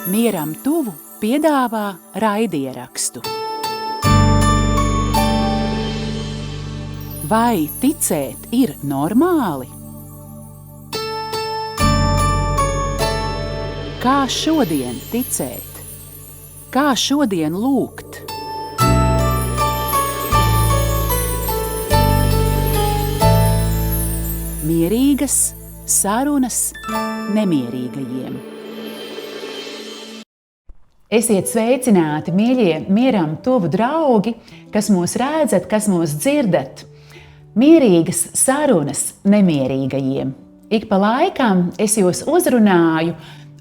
Mieram tuvu piedāvā raidierakstu. Vai ticēt ir normāli? Kā šodien ticēt? Kā šodien lūgt? Mierīgas sarunas nemierīgajiem. Esiet sveicināti, mīļie, mieram tuvu draugi, kas mūs redzat, kas mūs dzirdat. Mierīgas sarunas nemierīgajiem. Ik pa laikam es jūs uzrunāju,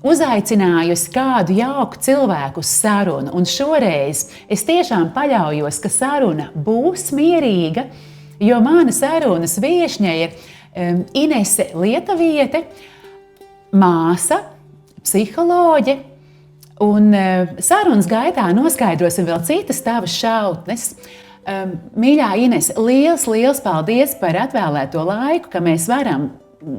uzaicinājusi kādu jauku cilvēku uz sarunu, un šoreiz es tiešām paļaujos, ka saruna būs mierīga, jo mana sarunas viešņa ir Inese Lietuviete, māsa, psiholoģe, un sarunas gaitā noskaidrosim vēl citas tavas šautnes. Mīļā Ines, liels paldies par atvēlēto laiku, ka mēs varam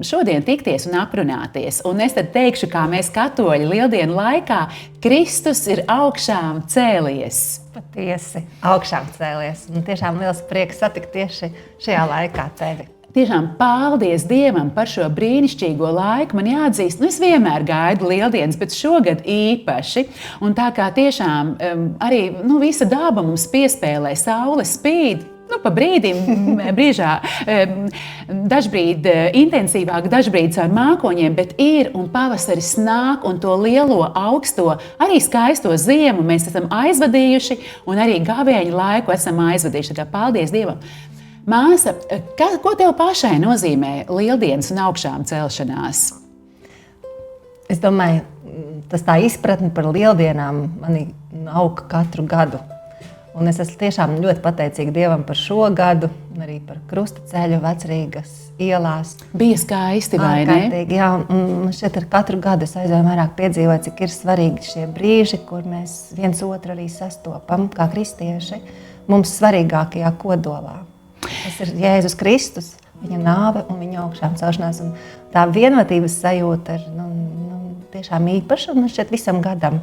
šodien tikties un aprunāties. Un es tad teikšu, kā mēs katoļi lieldienu laikā, Kristus ir augšām cēlies. Patiesi, augšām cēlies. Un tiešām liels prieks satikt tieši šajā laikā tevi. Tiešām paldies Dievam par šo brīnišķīgo laiku. Man jāatzīst, es vienmēr gaidu lieldienas, bet šogad īpaši. Un tā kā tiešām arī visa daba mums piespēlē, saule spīd, pa brīdim, brīžā, dažbrīd intensīvāk, dažbrīd caur mākoņiem, bet ir un pavasaris nāk un to lielo augsto, arī skaisto ziemu mēs esam aizvadījuši un arī gavēņu laiku esam aizvadījuši. Tā kā paldies Dievam! Māsa, ko tev pašai nozīmē lieldienas un augšām celšanās? Es domāju, tas tā izpratne par lieldienām mani aug katru gadu. Un es esmu tiešām ļoti pateicīga Dievam par šo gadu, un arī par Krustaceļu Vecrīgas ielās. Bija skaisti, vai ne? Ārkārtīgi, jā, un šeit ar katru gadu es aizvien vairāk piedzīvoju, cik ir svarīgi šie brīži, kur mēs viens otru arī sastopam, kā kristieši, mums svarīgākajā kodolā. Tas ir Jēzus Kristus, viņa nāve un viņa augšām celšanās. Un tā vienotības sajūta ir tiešām īpaša un šeit visam gadam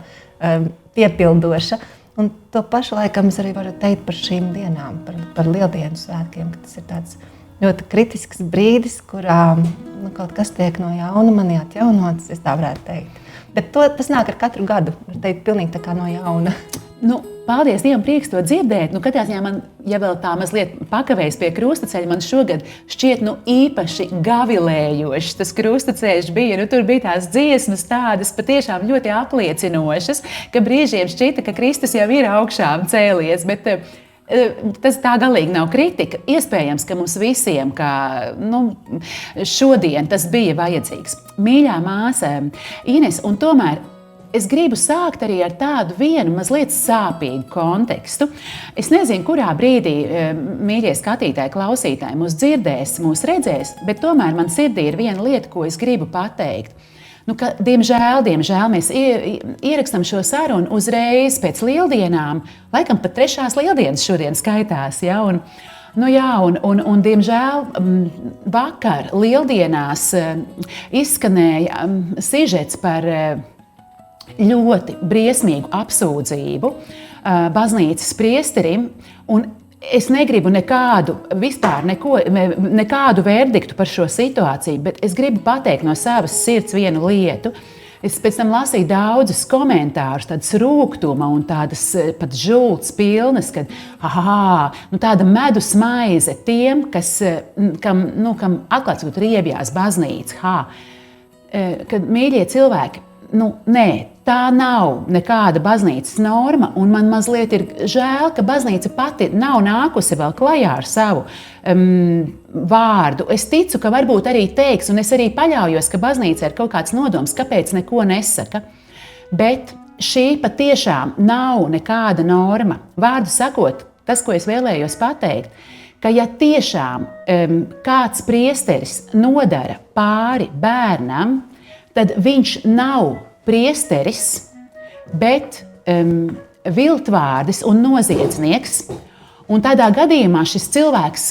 piepildoša. Un to pašu laikam es arī varu teikt par šīm dienām, par lieldienu svētkiem, ka tas ir tāds ļoti kritisks brīdis, kurā kaut kas tiek no jauna mani atjaunots, es tā varētu teikt. Bet tas nāk ar katru gadu, var teikt, pilnīgi tā kā no jauna. Paldies Dievam, prieks to dzirdēt. Katrā ziņā man, ja vēl tā mazliet pakavējas pie Krustaceļa, man šogad šķiet īpaši gavilējošs tas Krustaceļš bija. Tur bija tās dziesmas tādas patiešām ļoti apliecinošas, ka brīžiem šķita, ka Kristus jau ir augšām cēlies, bet tas tā galīgi nav kritika. Iespējams, ka mums visiem, kā šodien tas bija vajadzīgs. Mīļā māsa Ines, un tomēr es gribu sākt arī ar tādu vienu mazliet sāpīgu kontekstu. Es nezinu, kurā brīdī mīļie skatītāji, klausītāji mūs dzirdēs, mūs redzēs, bet tomēr man sirdī ir viena lieta, ko es gribu pateikt. Ka, diemžēl mēs ierakstam šo sarunu uzreiz pēc lieldienām, laikam pat 3. lieldienas šodien skaitās, ja? Un diemžēl vakar lieldienās izskanēja sižets par ļoti briesmīgu apsūdzību baznīcas priesterim, un es negribu nekādu verdiktu par šo situāciju, bet es gribu pateikt no savas sirds vienu lietu. Es pēc tam lasīju daudzus komentārus, tādas rūgtuma un tādas pat žults pilnas, kad tāda medus maize tiem, kam atklāts, ka riebjās baznīca. Kad mīļie cilvēki, nē, tā nav nekāda baznīcas norma, un man mazliet ir žēl, ka baznīca pati nav nākusi vēl klajā ar savu vārdu. Es ticu, ka varbūt arī teiks, un es arī paļaujos, ka baznīca ir kaut kāds nodoms, kāpēc neko nesaka. Bet šī patiešām nav nekāda norma. Vārdu sakot, tas, ko es vēlējos pateikt, ka ja tiešām kāds priesteris nodara pāri bērnam, tad viņš nav priesteris, bet viltvārdis un noziedznieks. Un tādā gadījumā šis cilvēks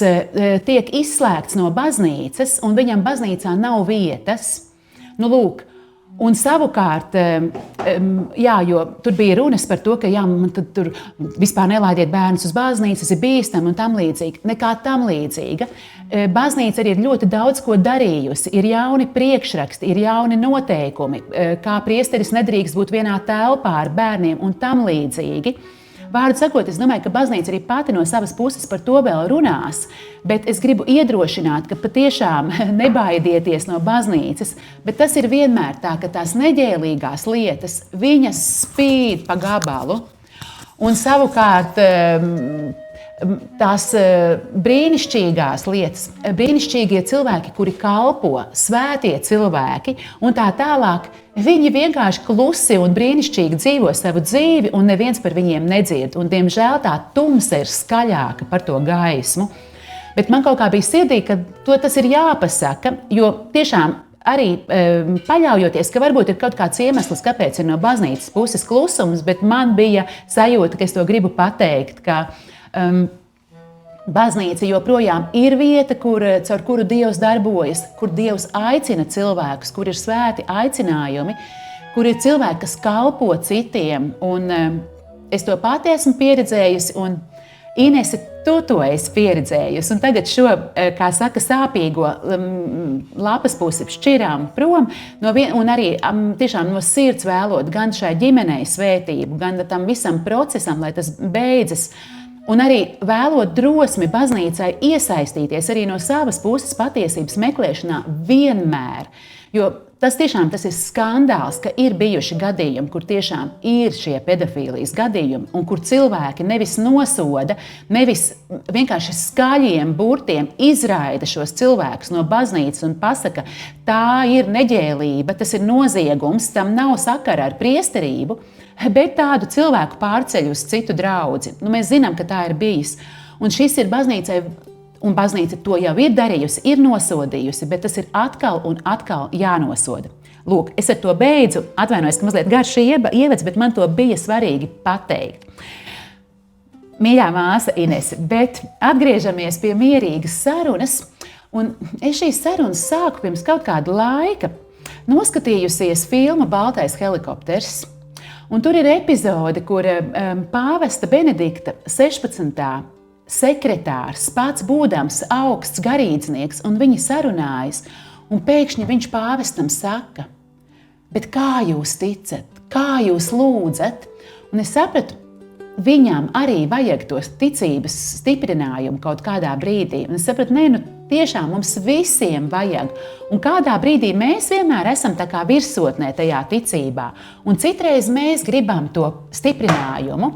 tiek izslēgts no baznīcas, un viņam baznīcā nav vietas. Lūk, Un savukārt, jo tur bija runas par to, ka man tur vispār nelaidiet bērnus uz baznīcu, tas ir bīstami un tam līdzīgi. Nekā tam līdzīga. Baznīca arī ir ļoti daudz ko darījusi. Ir jauni priekšraksti, ir jauni noteikumi, kā priesteris nedrīkst būt vienā telpā ar bērniem un tam līdzīgi. Vārdu sakot, es domāju, ka baznīca arī pati no savas puses par to vēl runās, bet es gribu iedrošināt, ka patiešām nebaidieties no baznīcas, bet tas ir vienmēr tā, ka tās neģēlīgās lietas, viņas spīd pa gabalu, un savukārt tās brīnišķīgās lietas, brīnišķīgie cilvēki, kuri kalpo, svētie cilvēki un tā tālāk, viņi vienkārši klusi un brīnišķīgi dzīvo savu dzīvi, un neviens par viņiem nedzird. Un, diemžēl, tā tumsa ir skaļāka par to gaismu. Bet man kaut kā bija sirdī, ka tas ir jāpasaka, jo tiešām arī paļaujoties, ka varbūt ir kaut kāds iemesls, kāpēc ir no baznīcas puses klusums, bet man bija sajūta, ka es to gribu pateikt, ka baznīca joprojām ir vieta, caur kuru Dievs darbojas, kur Dievs aicina cilvēkus, kur ir svēti aicinājumi, kur ir cilvēki, kas kalpo citiem. Un es to pati esmu pieredzējusi, un Inese, tu to esi pieredzējusi. Un tagad šo, kā saka, sāpīgo lapas pusi šķirām prom, un arī tiešām no sirds vēlot gan šai ģimenei svētību, gan tam visam procesam, lai tas beidzas. Un arī vēlot drosmi baznīcai iesaistīties arī no savas puses patiesības meklēšanā vienmēr. Jo tas ir skandāls, ka ir bijuši gadījumi, kur tiešām ir šie pedofīlijas gadījumi, un kur cilvēki nevis nosoda, nevis vienkārši skaļiem burtiem izraida šos cilvēkus no baznīcas un pasaka, tā ir neģēlība, tas ir noziegums, tam nav sakara ar priesterību, bet tādu cilvēku pārceļ uz citu draudzi. Mēs zinām, ka tā ir bijis. Un šis ir baznīcai, un baznīca to jau ir darījusi, ir nosodījusi, bet tas ir atkal un atkal jānosoda. Lūk, es ar to beidzu. Atvainojos, ka mazliet garš ievads, bet man to bija svarīgi pateikt. Mīļā māsa Inese, bet atgriežamies pie mierīgas sarunas. Un es šīs sarunas sāku pirms kaut kāda laika, noskatījusies filmu Baltais helikopters. Un tur ir epizode, kur pāvesta Benedikta 16. sekretārs, pats būdams augsts garīdznieks, un viņi sarunājas, un pēkšņi viņš pāvestam saka, bet kā jūs ticat, kā jūs lūdzat? Un es sapratu, viņam arī vajag tos ticības stiprinājumu kaut kādā brīdī. Un es sapratu, tiešām mums visiem vajag. Un kādā brīdī mēs vienmēr esam tā kā virsotnē tajā ticībā. Un citreiz mēs gribam to stiprinājumu.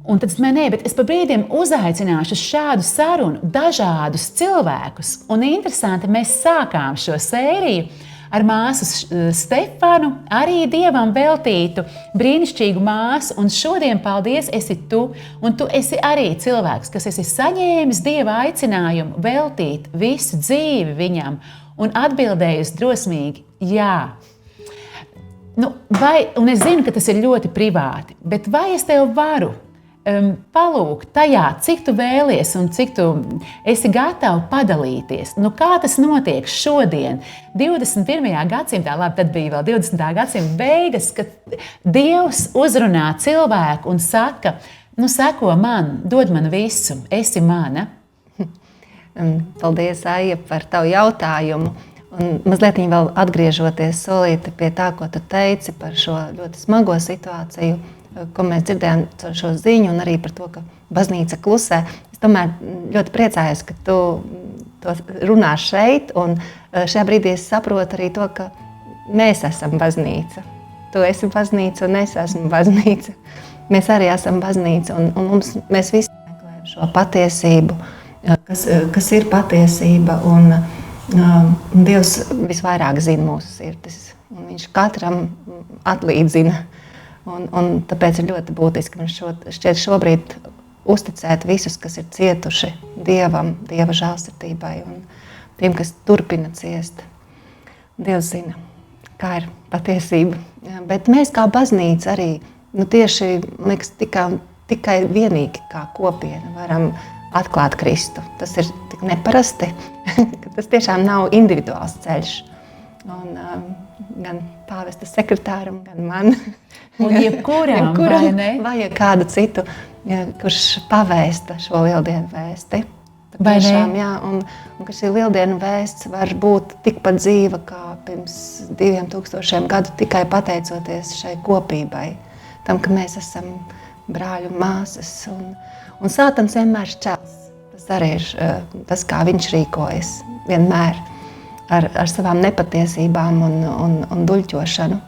Un tad bet es pa brīdim uzaicināšu uz šādu sarunu dažādus cilvēkus. Un interesanti, mēs sākām šo sēriju ar māsu Stefanu, arī Dievam veltītu brīnišķīgu māsu. Un šodien, paldies, esi tu. Un tu esi arī cilvēks, kas esi saņēmis Dieva aicinājumu veltīt visu dzīvi viņam un atbildējis drosmīgi jā. Un es zinu, ka tas ir ļoti privāti, bet vai es tev varu palūgt tajā, cik tu vēlies un cik tu esi gatava padalīties. Kā tas notiek šodien, 21. gadsimtā, labi, tad bija vēl 20. gadsimta beigas, kad Dievs uzrunā cilvēku un saka, seko man, dod man visu, esi mana. Paldies, Aija, par tavu jautājumu. Un mazliet vēl atgriežoties solīti pie tā, ko tu teici par šo ļoti smago situāciju, ko mēs dzirdējām ar šo ziņu, un arī par to, ka baznīca klusē. Es tomēr ļoti priecājos, ka tu to runā šeit, un šajā brīdī es saprotu arī to, ka mēs esam baznīca. Tu esi baznīca, un es esmu baznīca. Mēs arī esam baznīca, un mēs visi meklējam šo patiesību, kas ir patiesība, un Dievs visvairāk zina mūsu sirdis, un viņš katram atlīdzina. Un tāpēc ir ļoti būtiski mums šķiet šobrīd uzticēt visus, kas ir cietuši Dievam, Dieva žēlsirdībai un tiem, kas turpina ciest. Dievs zina, kā ir patiesība. Bet mēs kā baznīca arī tieši, liekas, tikai vienīgi kā kopiena varam atklāt Kristu. Tas ir tik neparasti, ka tas tiešām nav individuāls ceļš. Un gan pāvesta sekretāram, gan man. Un jebkuram, vai ne? Vajag kādu citu, kurš pavēsta šo lieldienu vēsti. Vai Tiešām, jā, un ka šī lieldienu vēsts var būt tikpat dzīva kā pirms 2000 gadu, tikai pateicoties šai kopībai. Tam, ka mēs esam brāļu māsas, un Sātans vienmēr šķels. Tas arī ir tas, kā viņš rīkojas vienmēr ar savām nepatiesībām un duļķošanu.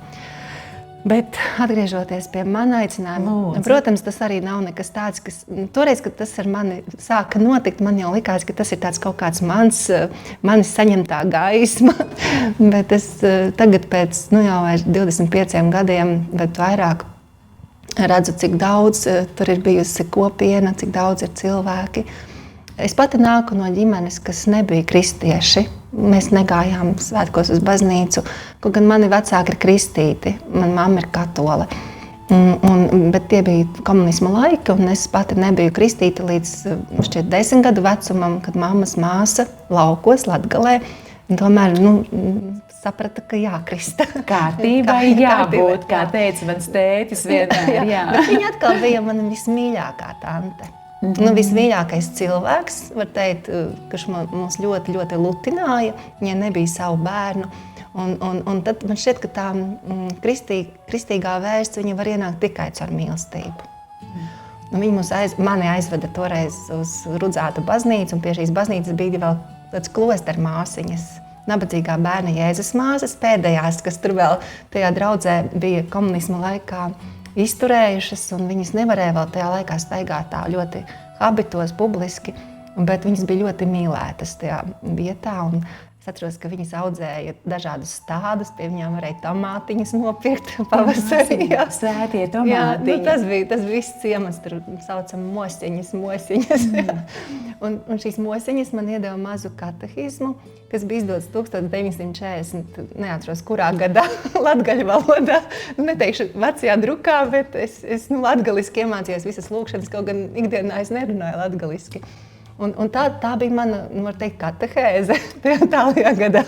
Bet atgriežoties pie mana aicinājuma, protams, tas arī nav nekas tāds, kas toreiz, kad tas ar mani sāka notikt, man jau likās, ka tas ir tāds kaut kāds manis saņemtā gaisma. Bet es tagad pēc jau 25 gadiem, bet vairāk redzu, cik daudz tur ir bijusi kopiena, cik daudz ir cilvēki. Es pati nāku no ģimenes, kas nebija kristieši. Mēs negājām svētkos uz baznīcu, kaut gan mani vecāki ir kristīti, mana mamma ir katole. Bet tie bija komunisma laiki, un es pati nebiju kristīta līdz 10 gadu vecumam, kad mammas māsa laukos Latgalē. Tomēr saprata, ka jākrista. Kārtībai jābūt, kā teica mans tētis vienmēr. Jā. Bet viņa atkal bija mana vismīļākā tante. Vismīļākais cilvēks, var teikt, kurš mums ļoti, ļoti lutināja, viņai nebija savu bērnu. Un tad man šķiet, ka tā kristīgā vēsts viņa var ienākt tikai caur mīlestību. Viņa mani aizveda toreiz uz Rudzātu baznīcu, un pie šīs baznīcas bija vēl tāds klosteru māsiņas. Nabadzīgā bērna Jēzus māsas, pēdējās, kas tur vēl tajā draudzē bija komunisma laikā izturējušas, un viņas nevarēja vēl tajā laikā staigāt tā ļoti habitos, publiski, bet viņas bija ļoti mīlētas tajā vietā. Un es atceros, ka viņas audzēja dažādus stādus, pie viņām varēja tomātiņas nopirkt pavasarī. Svētie tomātiņi. Jā, tas viss ciemats, tur saucam mosiņas. Un šīs mosiņas man iedeva mazu katehismu, kas bija izdots 1940, neatceros kurā gadā, latgaļu valodā. Neteikšu vecajā drukā, bet es latgaliski iemācījos visas lūkšanas, kaut gan ikdienā es nerunāju latgaliski. Un tā bija mana, var teikt, katehēze tajā tālajā gadā.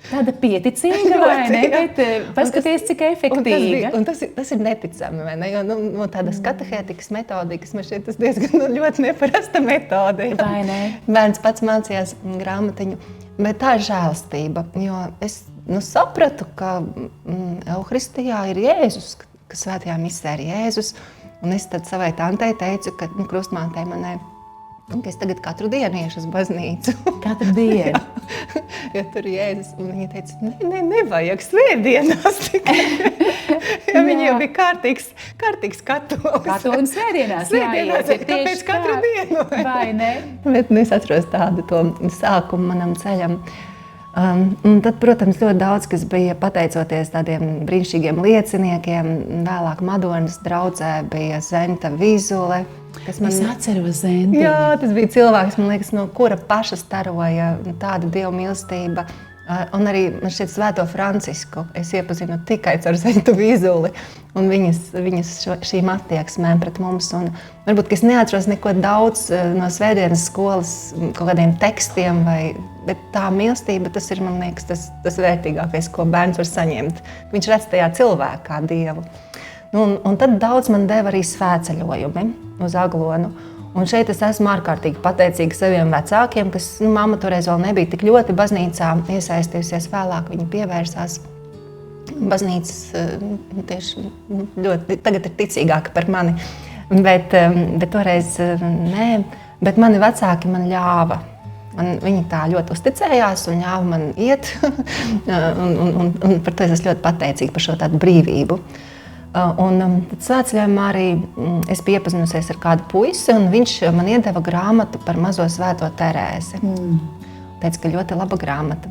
Tāda pieticīga, vai ne? Bet paskaties, cik efektīga. Un tas ir neticami, vai ne? Jo no tādas katehētikas metodikas man šķiet tas diezgan ļoti neparasta metode. Vai ne? Bērns pats mācījās grāmatiņu, bet tā ir žēlastība, jo es sapratu, ka Euharistijā ir Jēzus, ka svētajā misē ir Jēzus, un es tad savai tantei teicu, ka krustmātei manai, ka es tagad katru dienu iešu uz baznīcu. Katru dienu? Jo tur ir Jēzus, un viņa teica, nevajag svētdienās tikai. Ja viņa jau bija kārtīgs katolis. Katolis svētdienās jāiet, kāpēc katru dienu? Vai ne? Bet es atceros tādu to sākumu manam ceļam. Un tad, protams, ļoti daudz, kas bija pateicoties tādiem brīnišķīgiem lieciniekiem. Vēlāk Madonas draudzē bija Zenta Vizule. Es atceros Zentiņu. Jā, tas bija cilvēks, man liekas, no kura paša staroja tāda dieva mīlestība. Un arī, man šķiet, Svēto Francisku es iepazinu tikai caur Zentu Vizuli un viņas šīm attieksmēm pret mums. Un varbūt, ka es neatceros neko daudz no svētdienas skolas kaut kādiem tekstiem, bet tā mīlestība, tas ir, man liekas, tas vērtīgākais, ko bērns var saņemt. Viņš redz tajā cilvēkā dievu. Un tad daudz man deva arī svētceļojumi uz Aglonu. Un šeit es esmu ārkārtīgi pateicīga saviem vecākiem, kas mamma toreiz vēl nebija tik ļoti baznīcā iesaistījusies, vēlāk viņa pievērsās. Baznīcas tieši ļoti tagad ir ticīgāka par mani, bet toreiz nē, bet mani vecāki man ļāva. Viņi tā ļoti uzticējās un ļāva man iet, un par to es esmu ļoti pateicīga par šo tādu brīvību. Un tad svētceļojumā arī es biju iepazinusies ar kādu puisi, un viņš man iedeva grāmatu par mazo svēto Terēzi. Teica, ka ļoti laba grāmata,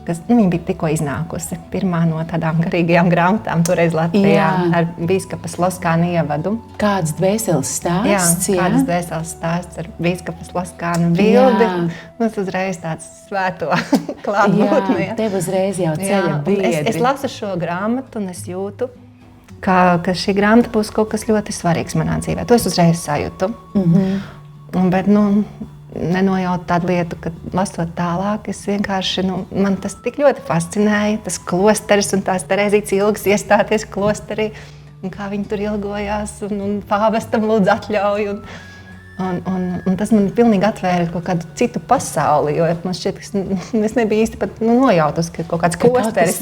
kas viņa bija tikko iznākusi. Pirmā no tādām garīgajām grāmatām toreiz Latvijā ar bīskapas Loskāna ievadu. Kāds dvēseles stāsts? Jā, kāds dvēseles stāsts ar bīskapas Loskāna bildi. Mums uzreiz tāds svēto klātbūtni. Jā, tev uzreiz jau ceļa biedri. Es lasu šo grāmatu un es jūtu, ka šī grāmata būs kaut kas ļoti svarīgs manā dzīvē. To es uzreiz sajūtu. Bet nenojautu tādu lietu, ka lasot tālāk, es vienkārši, man tas tik ļoti fascinēja, tas klosteris un tās Terēzītes ilgas iestāties klosterī, un kā viņi tur ilgojās, un pāvestam lūdzu atļauju. Un tas man pilnīgi atvēra kaut kādu citu pasauli, jo man šķiet, ka es nebiju īsti pat nojautus, ka kaut kāds klosteris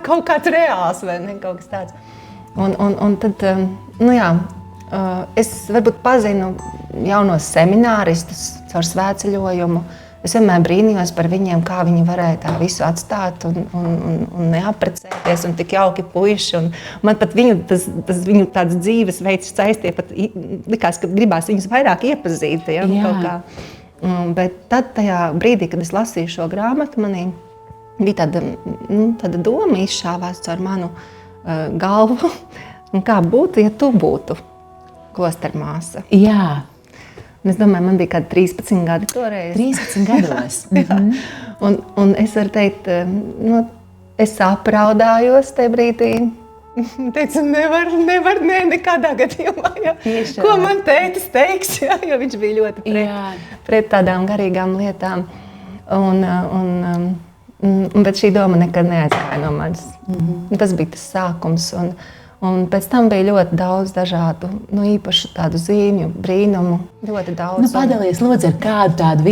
kaut kāds reāls vai ne, kaut kas tāds. Un tad, es varbūt pazinu jaunos semināristus caur svētceļojumu. Es vienmēr brīnījos par viņiem, kā viņi varēja tā visu atstāt un neaprecēties, un tik jauki puiši. Un man pat viņu tāds dzīves veids saistīja, pat likās, ka gribās viņus vairāk iepazīt. Ja, kaut kā. Bet tad tajā brīdī, kad es lasīju šo grāmatu, manī bija tāda doma izšāvās caur manu galvu. Un kā būtu, ja tu būtu klostermāsa? Jā. Es domāju, man bija kādi 13 gadi toreiz. 13 gados. un es varu teikt, es apraudājos tajā brīdī. Teicu, nevar, nekādā gadījumā. Ja. Ko man tētis teiks, ja, jo viņš bija ļoti pret tādām garīgām lietām. Bet šī doma nekad neaizgāja no manis. Tas bija tas sākums. Un pēc tam bija ļoti daudz dažādu, īpašu tādu zīmju, brīnumu, ļoti daudz. Padalies, lūdzu, ar kādu tādu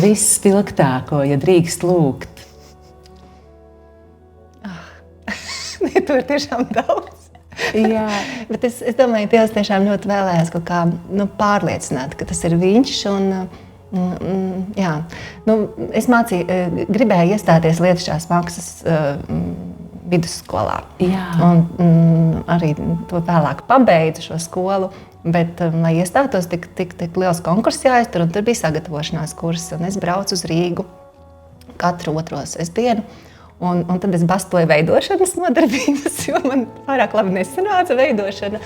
visspilgtāko, ja drīkst lūgt. To ir tiešām daudz. Jā. Bet es domāju, Dievs tiešām ļoti vēlējās kaut kā pārliecināt, ka tas ir viņš. Es gribēju iestāties Lietišķās mākslas vidusskolā. Un arī to vēlāk pabeidzu šo skolu, bet, lai iestātos, tik liels konkurss jāiztur, un tur bija sagatavošanās kurs, un es braucu uz Rīgu katru otro sestdienu, un tad es bastoju veidošanas nodarbības, jo man pārāk labi nesanāca veidošana,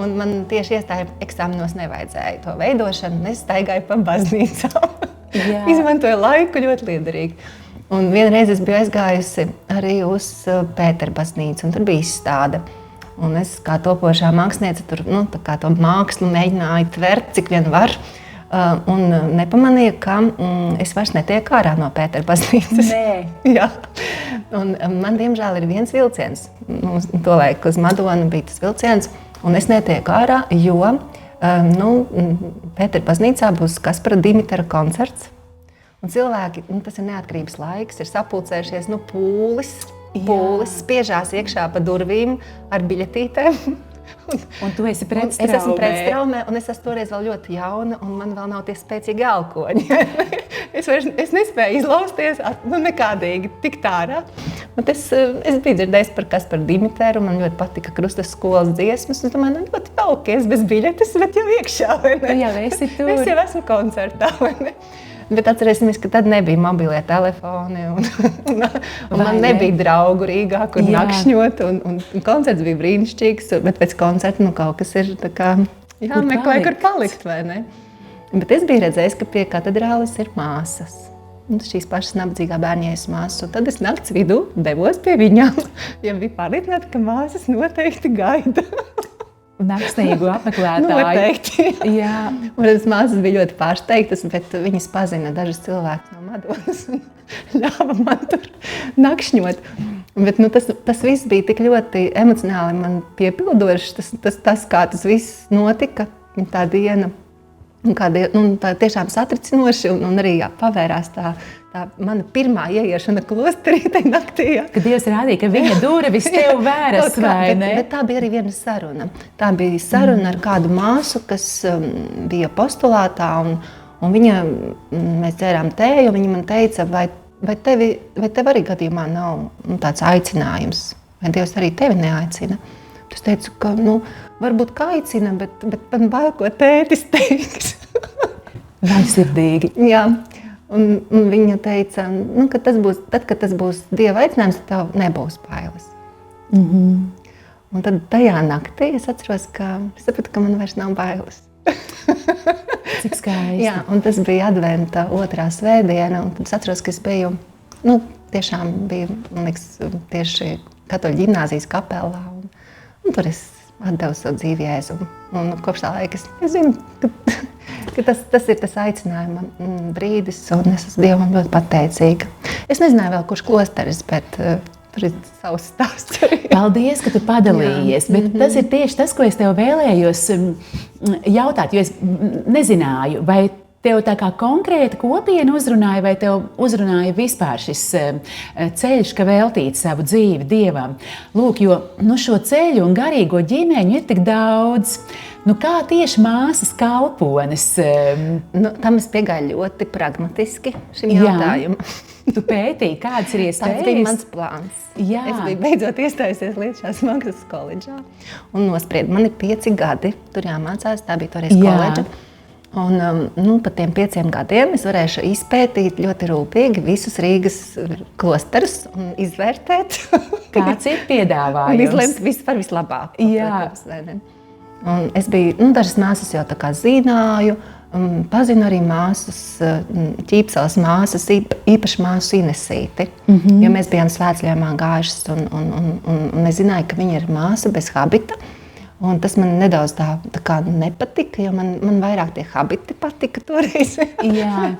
un man tieši iestāju eksāmenos nevajadzēja to veidošanu, un es staigāju pa baznīcām. Izmantoju laiku ļoti liederīgi. Un vienreiz es biju aizgājusi arī uz Pētera baznīcu, un tur bija izstāde. Un es kā topošā māksliniece tur to mākslu mēģināju tvert, cik vien var. Un nepamanīju, ka es vairs netieku ārā no Pētera baznīcas. Nē. Jā. Un man, diemžēl, ir viens vilciens. Tolaik uz Madonu bija tas vilciens, un es netieku ārā, jo Pētera baznīcā būs Kaspara Dimitera koncerts. Un cilvēki, tas ir neatkarības laiks, ir sapulcējušies, pūlis, spiežās iekšā pa durvīm ar biļetītēm. Un tu esi pretstraumē. Es esmu pretstraumē, un es esmu toreiz vēl ļoti jauna, un man vēl nav tie spēcīgi elkoņi. Es nespēju izlausties, nekādīgi tikt ārā. Es biju dzirdējis par Kasparu Dimiteru, man ļoti patika Krustas skolas dziesmas. Es domāju, ļoti jauki, es bez biļetes, bet jau iekšā, vai ne? Jā, esi tur. Es jau esmu koncertā, vai ne? Bet atcerēsimies, ka tad nebija mobilie telefoni, un man nebija draugu Rīgā, kur nakšņot, un koncerts bija brīnišķīgs, bet pēc koncerta kaut kas ir tā kā jāmeklē, kur palikt, vai ne? Bet es biju redzējis, ka pie katedrāles ir māsas. Un šīs pašas nabadzīgā bērņējas māsas, un tad es nakts vidū devos pie viņām, jo bija pārliecināta, ka māsas noteikti gaida. Naksnīgu apmeklētāju. Noteikti. Jā. Protams, māsas bija ļoti pārsteigtas, bet viņas pazina dažus cilvēkus no Madonas un ļāva man tur nakšņot. Bet tas viss bija tik ļoti emocionāli man piepildošs, tas kā tas viss notika, tā diena. Tā tiešām satricinoši, un arī pavērās tā mana pirmā ieiešana klosterī tajā naktī. Kad Dievs rādīja, ka viņa durvis tev vēras, vai ne? Bet tā bija arī viena saruna. Tā bija saruna ar kādu māsu, kas bija postulātā, un mēs dzērām tēju, un viņa man teica, vai tev arī gadījumā nav tāds aicinājums, vai Dievs arī tevi neaicina? Es teicu, ka varbūt kā aicina, bet man bail, ko tētis teiks. Vaļsirdīgi. Jā, un viņa teica, ka kad tas būs Dieva aicinājums, tad tev nebūs bailes. Un tad tajā naktī es atceros, ka es sapratu, ka man vairs nav bailes. Cik skaisti. Jā, un tas bija adventa 2. svētdiena, un tad es atceros, ka es biju, tiešām biju, man liekas, tieši Katoļu ģimnāzijas kapelā. Un tur es atdevu savu dzīvi Jēzum. Un kopš tā laika es zinu, ka Tas ir tas aicinājuma brīdis, un es esmu Dievam ļoti pateicīga. Es nezināju vēl, kurš klosteris, bet tur ir savs stāsts arī. Paldies, ka tu padalījies, bet tas ir tieši tas, ko es tev vēlējos jautāt, jo es nezināju, vai tev tā kā konkrēta kopiena uzrunāja, vai tev uzrunāja vispār šis ceļš, ka veltīt savu dzīvi Dievam? Lūk, jo šo ceļu un garīgo ģimeņu ir tik daudz. Kā tieši māsas kalpones? Tam es piegāju ļoti pragmatiski šim jautājumam. Tu pētīji, kādas ir iespējas? Tas bija mans plāns. Jā. Es biju beidzot iestājusies Lietuvas mākslas koledžā un nospriedu. Man ir 5 gadi, tur jāmācās, tā bija toreiz koledža. Un pa tiem 5 gadiem es varēšu izpētīt ļoti rūpīgi visus Rīgas klosterus un izvērtēt. Kāds ir piedāvājums? Un izlemt par vislabāko. Jā. Protams, un es biju, dažas māsas jau tā kā zināju, pazinu arī māsas, Ķīpseles māsas, īpaši māsu Inesīti, jo mēs bijām svētceļojumā gājušas un es zināju, ka viņa ir māsa bez habita. Un tas man nedaudz tā kā nepatika, jo man vairāk tie habiti patika toreiz. Jā.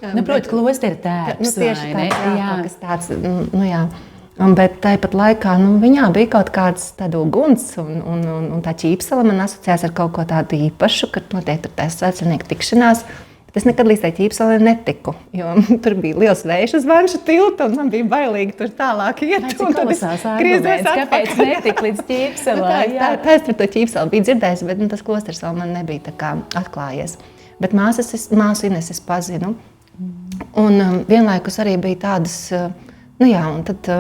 Proti, klostera tērps. Tieši kaut kas tāds, jā. Bet tāpat laikā viņā bija kaut kāds tādu uguns, un tā Ķīpsele man asociējās ar kaut ko tādu īpašu, kad notiek tur tās svētceļnieku tikšanās. Es nekad līdz tai Ķīpselē netiku, jo tur bija liels vējš uz Vanšu tilta, un man bija bailīgi tur tālāk iet. Cik kolosāls arguments, kāpēc netika līdz Ķīpselē? Tā es par to Ķīpseli biju dzirdējusi, bet tas klosters vēl man nebija tā kā atklājies. Bet māsu Ines es pazinu. Un vienlaikus arī bija tādas, un tad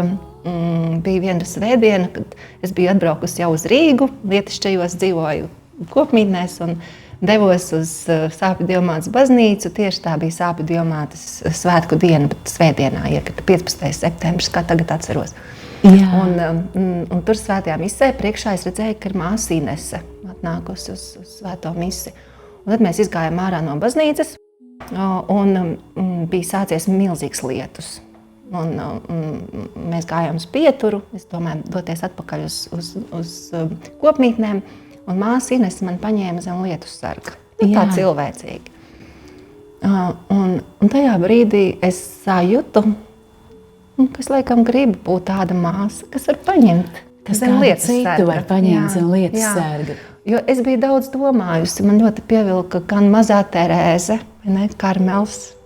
bija viena svētdiena, kad es biju atbraukusi jau uz Rīgu, Lietišķajos dzīvoju kopmītnēs un devos uz Sāpju Dievmātes baznīcu. Tieši tā bija Sāpju Dievmātes svētku diena, bet svētdienā iekrita 15. septembris, kā tagad atceros. Un tur svētajā misē priekšā es redzēju, ka ir māsa Inese atnākusi uz svēto misi. Un tad mēs izgājām ārā no baznīcas un bija sācies milzīgs lietus. Un mēs gājām uz pieturu, es domāju, doties atpakaļ uz kopmītnēm. Un māsa Ines man paņēma zem lietus sarga. Tā cilvēcīgi. Un tajā brīdī es sajūtu, ka es laikam gribu būt tāda māsa, kas var paņemt. Kas zem lietus sarga. Var paņemt zem lietus sarga. Jo es biju daudz domājusi. Man ļoti pievilka gan mazā Terēze, Karmels.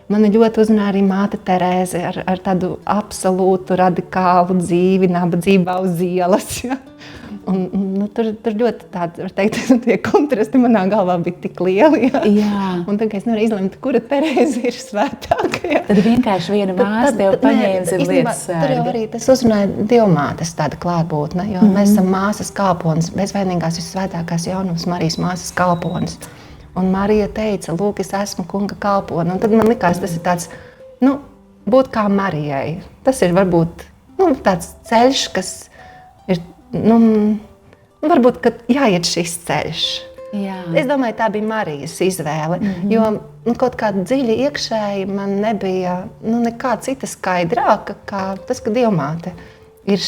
Mani ļoti uzrunāja arī māte Terēze ar tādu absolūtu radikālu dzīvi, nabadzībā uz ielas. Ja? Tur ļoti tādi, var teikt, tie kontrasti manā galvā bija tik lieli. Ja? Un tagad es nevaru izlemt, kura Terēze ir svētāka. Ja? Tad vienkārši viena māsa tev paņēma zem lietus sarga. Tur jau arī tas uzrunāja Dievmātes tāda klātbūtne, jo mēs esam māsas kalpones, bezvainīgās visvētākās jaunums Marijas māsas kalpones. Un Marija teica, lūk, es esmu kunga kalpone. Un tad man likās, tas ir tāds, būt kā Marijai. Tas ir varbūt tāds ceļš, kas ir, varbūt, ka jāiet šis ceļš. Jā. Es domāju, tā bija Marijas izvēle, jo kaut kā dziļi iekšēji man nebija nekā cita skaidrāka, kā tas, ka Dievmāte ir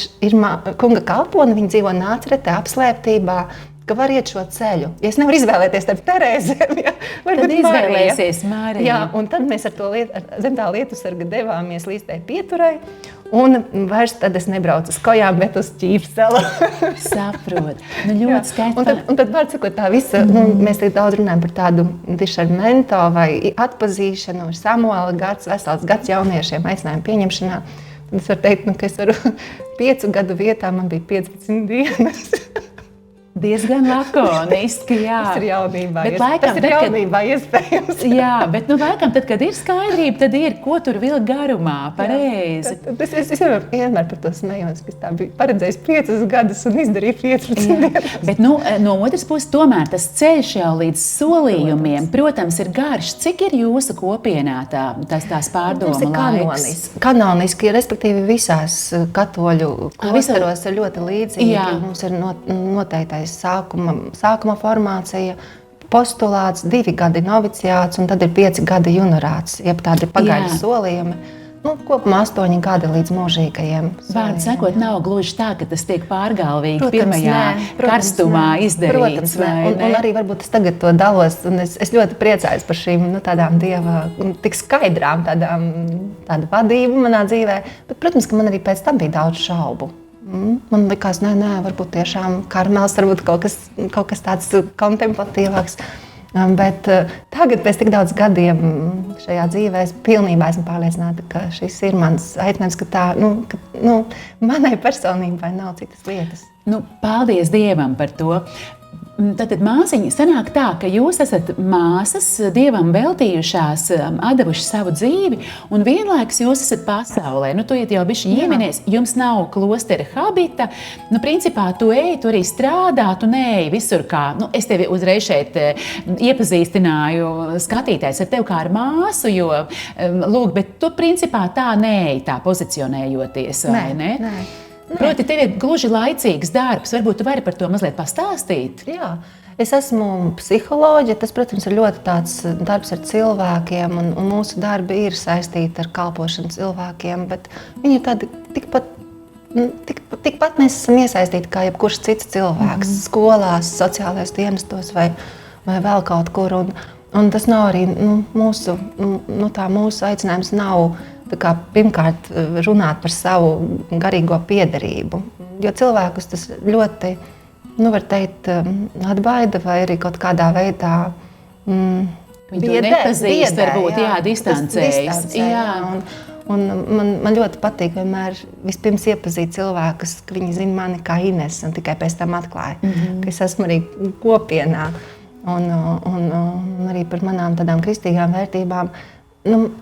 kunga kalpone, viņa dzīvo Nāceretē, apslēptībā, ka var iet šo ceļu. Ja es nevaru izvēlēties starp Terēzēm, tad izvēlēsies Mariju. Jā, un tad mēs zem tā lietus sarga devāmies līdz tai pieturai, un vairs tad es nebraucu uz Kojām, bet uz Ķīpseli. Saprot. Ļoti skaisti. Un tad var sakot tā visa, mēs tik daudz runājam par tādu dišarmento vai atpazīšanu, Samuela gads, vesels gads jauniešiem aicinājumu pieņemšanā. Tad es varu teikt, ka es varu 5 gadu vietā, man bija 15 dienas. Diezgan lakoniski, jā. Tas ir jaunībā, tas ir jaunībā iespējams. Jā, bet laikam, tad, kad ir skaidrība, tad ir, ko tur vilkt garumā, pareizi. Es vienmēr par to smējos, ka tā bija paredzējis 5 gadus un izdarīja 15 dienas. Bet no otras puses, tomēr tas ceļš jau līdz solījumiem, protams, ir garš. Cik ir jūsu kopienā tās pārdoma laiks? Kanoniski, respektīvi visās katoļu klosteros ir ļoti līdzīgi. Mums ir noteiktais sākuma formācija, postulāts, 2 gadi noviciāts un tad ir 5 gadi junorāts, jeb tādi pagaidu solījumi. kopumā 8 gadi līdz mūžīgajiem. Vārdu sakot, nav gluži tā, ka tas tiek pārgalvīgi pirmajā karstumā izdarīts. Un arī varbūt es tagad to dalos, un es ļoti priecājos par šīm tādām Dieva tik skaidrām, tāda vadība manā dzīvē. Bet, protams, ka man arī pēc tam bija daudz šaubu. Man likās, nē, varbūt tiešām Karmels, varbūt kaut kas tāds kontemplatīvāks. Bet tagad, pēc tik daudz gadiem šajā dzīvē, es pilnībā esmu pārliecināta, ka šis ir mans aicinājums, ka manai personībai nav citas lietas. Paldies Dievam par to. Tātad, māsiņa, sanāk tā, ka jūs esat māsas, Dievam veltījušās, atdevušas savu dzīvi, un vienlaikus jūs esat pasaulē. Tu jau bišķi ieminies, jums nav klostera habita. Principā, tu ej, tu arī strādā, tu neej visur kā. Es tevi uzreiz šeit iepazīstināju skatītājs ar tevi kā ar māsu, jo, lūk, bet tu principā tā neej, tā pozicionējoties, vai ne? Nē. Proti, tev ir gluži laicīgs darbs. Varbūt tu vari par to mazliet pastāstīt? Jā, es esmu psiholoģe. Tas, protams, ir ļoti tāds darbs ar cilvēkiem, un mūsu darbi ir saistīti ar kalpošanu cilvēkiem, bet viņi ir tādi tikpat mēs esam iesaistīti kā jebkurš cits cilvēks, skolās, sociālajos dienestos vai vēl kaut kur. Un tas nav arī mūsu aicinājums nav pirmkārt runāt par savu garīgo piederību, jo cilvēkus tas ļoti, var teikt, atbaida vai arī kaut kādā veidā Viņu nepazīst, varbūt, distancējas. Un man ļoti patīk vienmēr vispirms iepazīt cilvēkus, ka viņi zina mani kā Ines, un tikai pēc tam atklāja, ka es esmu arī kopienā un arī par manām tādām kristīgām vērtībām.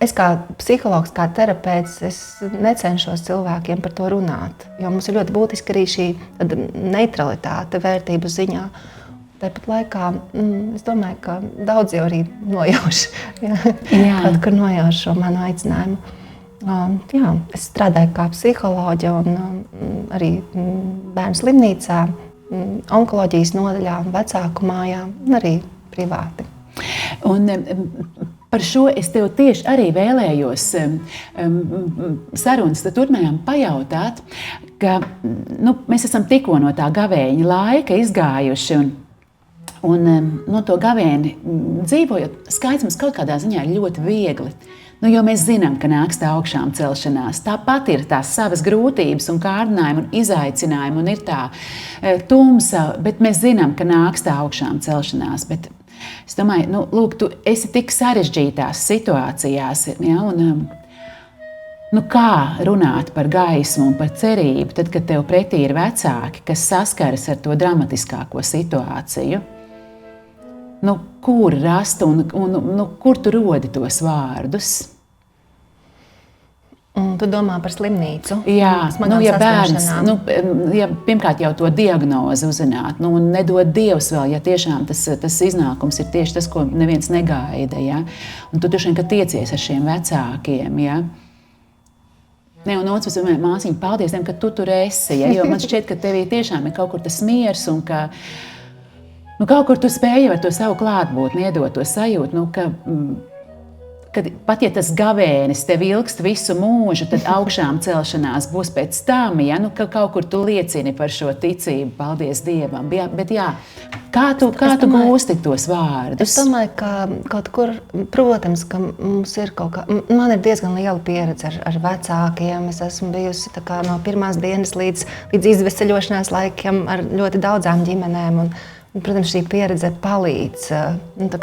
Es kā psihologs, kā terapeits, es necenšos cilvēkiem par to runāt, jo mums ir ļoti būtiski arī šī neutralitāte vērtību ziņā. Tāpat laikā es domāju, ka daudz jau arī nojauš, kaut kur nojauš šo manu aicinājumu. Es strādāju kā psiholoģe un arī bērnu slimnīcā, onkoloģijas nodaļā, vecāku mājā un arī privāti. Un par šo es tev tieši arī vēlējos sarunas turpmajām pajautāt, ka mēs esam tikko no tā gavēņa laika izgājuši un no to gavēni dzīvojot, skaits mums kaut kādā ziņā ir ļoti viegli. Jo mēs zinām, ka nāks tā augšām celšanās. Tāpat ir tās savas grūtības un kārdinājumi un izaicinājumi un ir tā tumsa, bet mēs zinām, ka nāks tā augšām celšanās. Bet es domāju, lūk, tu esi tik sarežģītās situācijās, un kā runāt par gaismu un par cerību, tad, kad tev pretī ir vecāki, kas saskaras ar to dramatiskāko situāciju? Kur rast un kur tu rodi tos vārdus? Tu domā par slimnīcu? Jā, ja bērns, pirmkārt jau to diagnozi uzzināt, un nedod Dievs vēl, ja tiešām tas iznākums ir tieši tas, ko neviens negaida, ja? Un tu droši vien, ka tiecies ar šiem vecākiem, ja? Un otrs, es domāju, māsiņa, paldies Dievam, ka tu tur esi, ja? Jo man šķiet, ka tevī tiešām ir kaut kur tas miers un ka kaut kur tu spēji ar to savu klātbūtni iedot to sajūtu, kad pat ja tas gavēnis tev ilgst visu mūžu, tad augšām celšanās būs pēc tam, ka kaut kur tu liecini par šo ticību, paldies Dievam. Bet kā tu gūsti tos vārdus? Es domāju, ka kaut kur, protams, ka mums ir man ir diezgan liela pieredze ar vecākiem. Es esmu bijusi no pirmās dienas līdz izveseļošanās laikiem ar ļoti daudzām ģimenēm. Un, protams, šī pieredze palīdz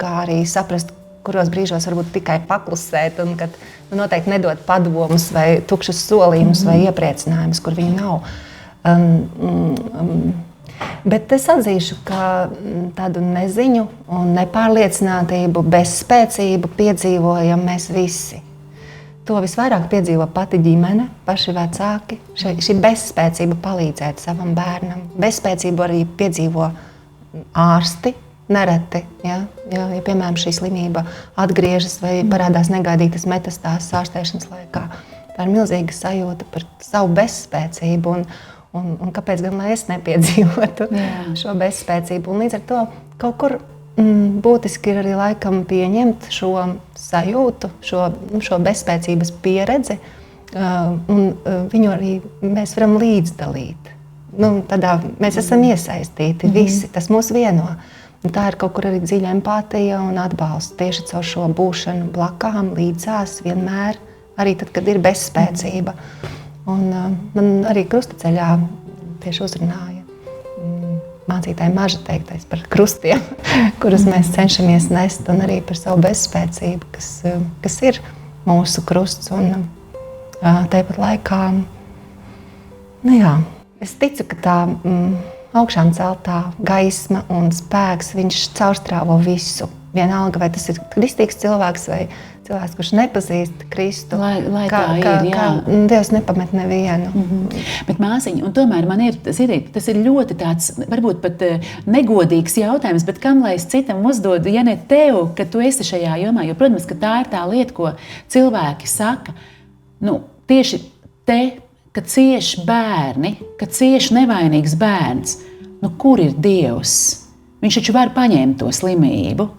arī saprast, kuros brīžos varbūt tikai paklusēt un kad noteikti nedot padomus vai tukšus solījumus vai iepriecinājumus, kur viņi nav. Bet es atzīšu, ka tādu neziņu un nepārliecinātību, bezspēcību piedzīvojam mēs visi. To visvairāk piedzīvo pati ģimene, paši vecāki. Šī bezspēcība palīdzēt savam bērnam. Bezspēcību arī piedzīvo ārsti. Nereti, ja piemēram šī slimība atgriežas vai parādās negaidītas metastāzes ārstēšanas laikā. Tā ir milzīga sajūta par savu bezspēcību un kāpēc gan lai es nepiedzīvotu šo bezspēcību. Un līdz ar to kaut kur būtiski ir arī laikam pieņemt šo sajūtu, šo bezspēcības pieredzi Viņu arī mēs varam līdzdalīt. Mēs esam iesaistīti visi, tas mūs vieno. Un tā ir kaut kur arī dziļa empātija un atbalsts tieši caur šo būšanu blakām, līdzās, vienmēr, arī tad, kad ir bezspēcība. Un man arī krustaceļā tieši uzrunāja mācītāji Maža teiktais par krustiem, kurus mēs cenšamies nest, un arī par savu bezspēcību, kas ir mūsu krusts. Un tāpat laikā, es ticu, ka tā augšām celtā gaisma un spēks, viņš caurstrāvo visu. Vienalga, vai tas ir kristīgs cilvēks vai cilvēks, kurš nepazīst Kristu. Lai tā ir, jā. Dievs nepamet nevienu. Bet māsiņa, un tomēr man ir, tas ir ļoti tāds, varbūt pat negodīgs jautājums, bet kam lai es citam uzdodu, ja ne tev, ka tu esi šajā jomā, jo, protams, ka tā ir tā lieta, ko cilvēki saka, tieši te, ka cieši bērni, ka cieši nevainīgs bērns, kur ir Dievs? Viņš taču var paņemt to slimību.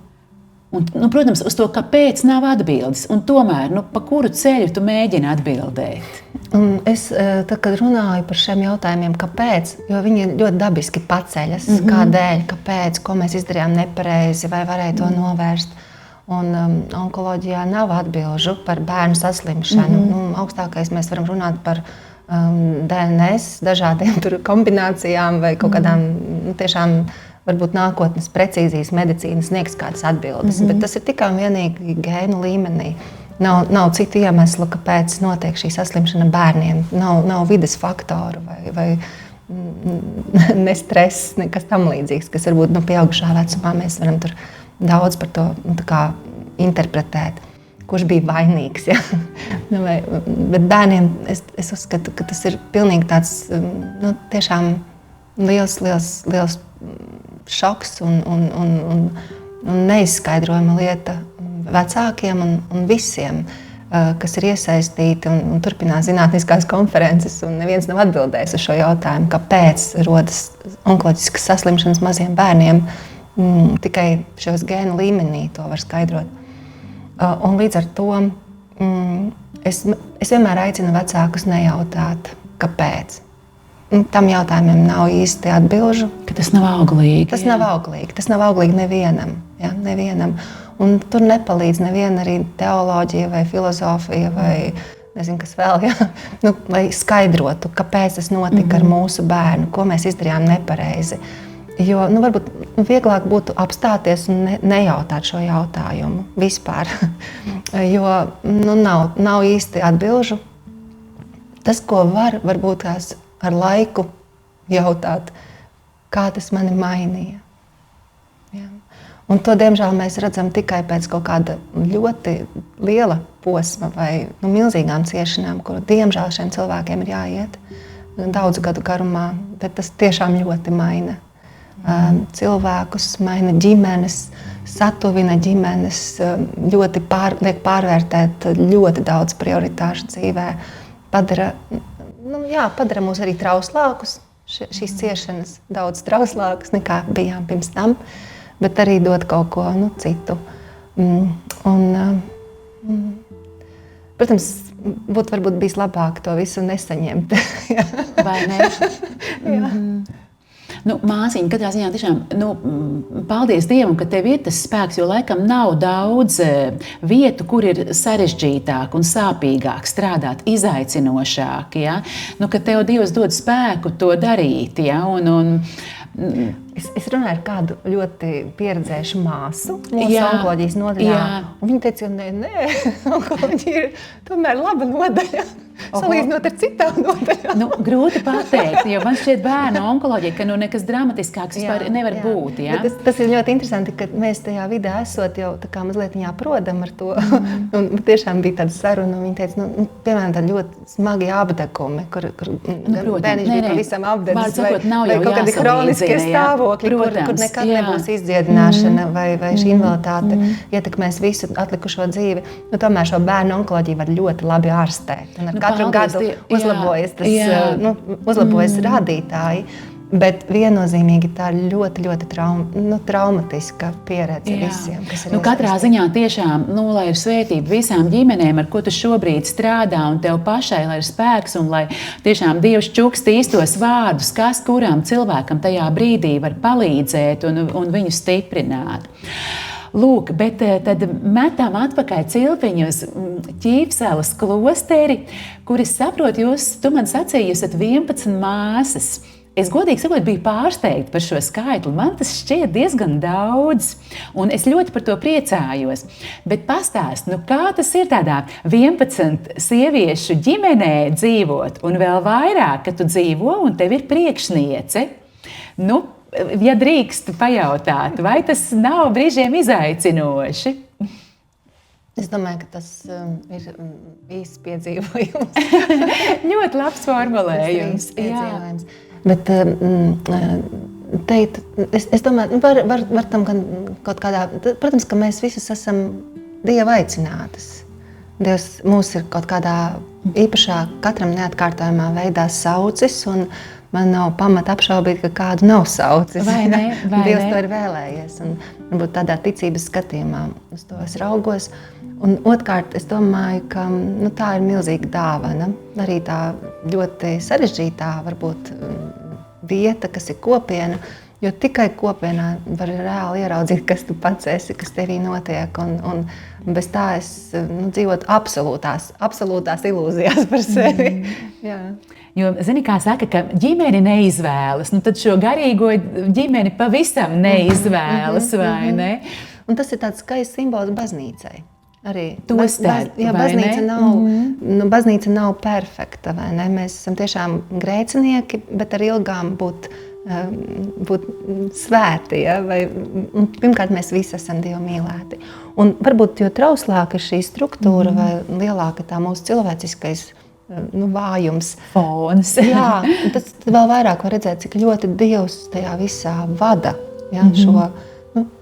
Un, protams, uz to, kāpēc nav atbildes, un tomēr, pa kuru ceļu tu mēģini atbildēt? Un es, tad, kad runāju par šiem jautājumiem, kāpēc, jo viņi ļoti dabiski paceļas, kādēļ, kāpēc, ko mēs izdarījām nepareizi, vai varēja to novērst. Un onkoloģijā nav atbilžu par bērnu saslimšanu. Augstākais mēs varam runāt par DNS, dažādiem kombinācijām vai kaut kādām tiešām varbūt nākotnes precīzijas medicīnas sniegs kādas atbildes, bet tas ir tikai un vienīgi gēnu līmenī. Nav citu iemeslu, kāpēc notiek šī saslimšana bērniem. Nav vides faktoru vai ne stress, nekas tam līdzīgs, kas varbūt pieaugušā vecumā mēs varam tur daudz par to interpretēt. Kurš bija vainīgs. Ja? Bet bērniem es uzskatu, ka tas ir pilnīgi tāds tiešām liels šoks un neizskaidrojama lieta vecākiem un visiem, kas ir iesaistīti un turpinās zinātniskās konferences, un neviens nav atbildējis uz šo jautājumu, kāpēc rodas onkoloģiskas saslimšanas maziem bērniem. Tikai šos gēnu līmenī to var skaidrot. Un līdz ar to es vienmēr aicinu vecākus nejautāt, kāpēc. Tam jautājumiem nav īsti atbilžu. Ka tas nav auglīgi. Tas nav auglīgi nevienam. Ja? Nevienam. Un tur nepalīdz neviena arī teoloģija vai filozofija vai nezinu, kas vēl. Ja? Lai skaidrotu, kāpēc tas notika ar mūsu bērnu, ko mēs izdarījām nepareizi. Jo varbūt vieglāk būtu apstāties un nejautāt šo jautājumu vispār. Jo nav īsti atbilžu. Tas, ko varbūt ar laiku jautāt, kā tas mani mainīja. Ja? Un to, diemžēl, mēs redzam tikai pēc kaut kāda ļoti liela posma vai milzīgām ciešanām, kuru, diemžēl, šiem cilvēkiem ir jāiet daudzu gadu garumā, bet tas tiešām ļoti maina cilvēkus, maina ģimenes, satuvina ģimenes, ļoti liek pārvērtēt ļoti daudz prioritāšu dzīvē, padara mūs arī trauslākus, šīs ciešanas daudz trauslākus nekā bijām pirms tam, bet arī dod kaut ko citu. Protams, būtu varbūt bijis labāk to visu nesaņemt. Vai ne? Jā. Māsiņa, katrā ziņā tiešām, paldies Dievam, ka tev ir tas spēks, jo laikam nav daudz vietu, kur ir sarežģītāk un sāpīgāk strādāt, izaicinošāk, ja? Ka tev Dievs dod spēku to darīt, ja? Es runāju ar kādu ļoti pieredzējušu māsu mūsu onkoloģijas nodaļā. Un viņa teica, nē, onkoloģija ir tomēr laba nodaļa. Salīdzinot ar citām nodaļām. Grūti pateikt, jo man šķiet bērnu onkoloģija, ka nekas dramatiskāks vispār nevar būt. Ja? Tas ir ļoti interesanti, ka mēs tajā vidē esot jau tā kā mazliet prodam ar to. Un tiešām bija tāda saruna, un viņa teica, piemēram, tādi ļoti smagi apdegumi, kur bērniņš bija pavisam apdegis, vai kaut kādi hroniskie stāvokļi, kur nekad nebūs izdziedināšana vai šī invaliditāte ietekmēs visu atlikušo dzīvi. Tomēr šo bērnu onkoloģiju var ļoti labi ārstēt. Un ar katru gadu uzlabojas rādītāji, Bet viennozīmīgi tā ir ļoti, ļoti traumatiska pieredze visiem, kas ir katrā ziņā tiešām, lai ir svētība visām ģimenēm, ar ko tu šobrīd strādā, un tev pašai, lai ir spēks, un lai tiešām Dievs čukst īstos vārdus, kas kuram cilvēkam tajā brīdī var palīdzēt un viņu stiprināt. Lūk, bet tad metam atpakaļ cilpiņu uz Ķīpselas klosteri, kur es saprotu, tu man sacīji, jūs esat 11 māsas. Es godīgi sakot, biju pārsteigta par šo skaitli. Man tas šķiet diezgan daudz, un es ļoti par to priecājos. Bet pastāst, kā tas ir tādā 11 sieviešu ģimenē dzīvot, un vēl vairāk, ka tu dzīvo un tev ir priekšniece. Ja drīkst pajautāt, vai tas nav brīžiem izaicinoši? Es domāju, ka tas ir īsts piedzīvojums. Ļoti labs formulējums. Bet es domāju, var tam kaut kādā, protams, ka mēs visas esam Dieva aicinātas. Dievs mūs ir kaut kādā īpašā, katram neatkārtojamā veidā saucis, un man nav pamata apšaubīt, ka kādu nav saucis. Vai ne? Dievs to ir vēlējies. Un varbūt tādā ticības skatījumā uz to es raugos. Un otrkārt, es domāju, ka tā ir milzīga dāvana. Arī tā ļoti sarežģītā varbūt vieta, kas ir kopiena. Jo tikai kopienā var reāli ieraudzīt, kas tu pats esi, kas tevī notiek. Un bez tā es dzīvotu absolūtās ilūzijās par sevi. Jā. Jo, zini, kā saka, ka ģimeni neizvēlas, tad šo garīgo ģimeni pavisam neizvēlas, vai ne? Un tas ir tāds skaists simbols baznīcai. Arī baznīca nav perfekta, vai ne? Mēs esam tiešām grēcinieki, bet ar ilgām būt svēti, ja? Pirmkārt, mēs visi esam Dievu mīlēti. Un varbūt jo trauslāka ir šī struktūra vai lielāka tā mūsu cilvēciskais vājums. Fons. Jā, tas vēl vairāk var redzēt, cik ļoti Dievs tajā visā vada, ja? Šo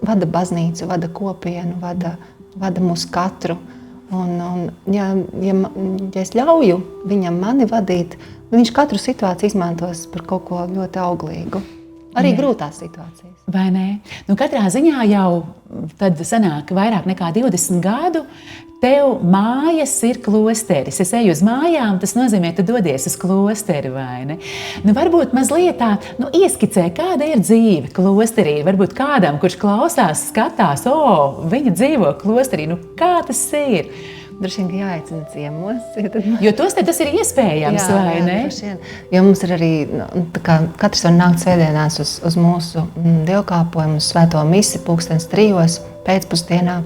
vada baznīcu, vada kopienu, vada mūs katru. Un ja es ļauju viņam mani vadīt, viņš katru situāciju izmantos par kaut ko ļoti auglīgu. Arī grūtās situācijas. Vai ne? Katrā ziņā jau tad sanāk vairāk nekā 20 gadu, tev mājas ir klosteris. Es eju uz mājām, tas nozīmē, tu dodies uz klosteri, vai ne? Varbūt mazliet tā, ieskicē, kāda ir dzīve klosterī. Varbūt kādam, kurš klausās, skatās, viņa dzīvo klosterī. Kā tas ir? Droši vien, ka jāaicina ciemos. Jo tas ir iespējams, vai ne? Jo mums ir arī, katrs var nākt svētdienās uz mūsu dievkalpojumu, svēto misi 3:00 pēcpusdienā.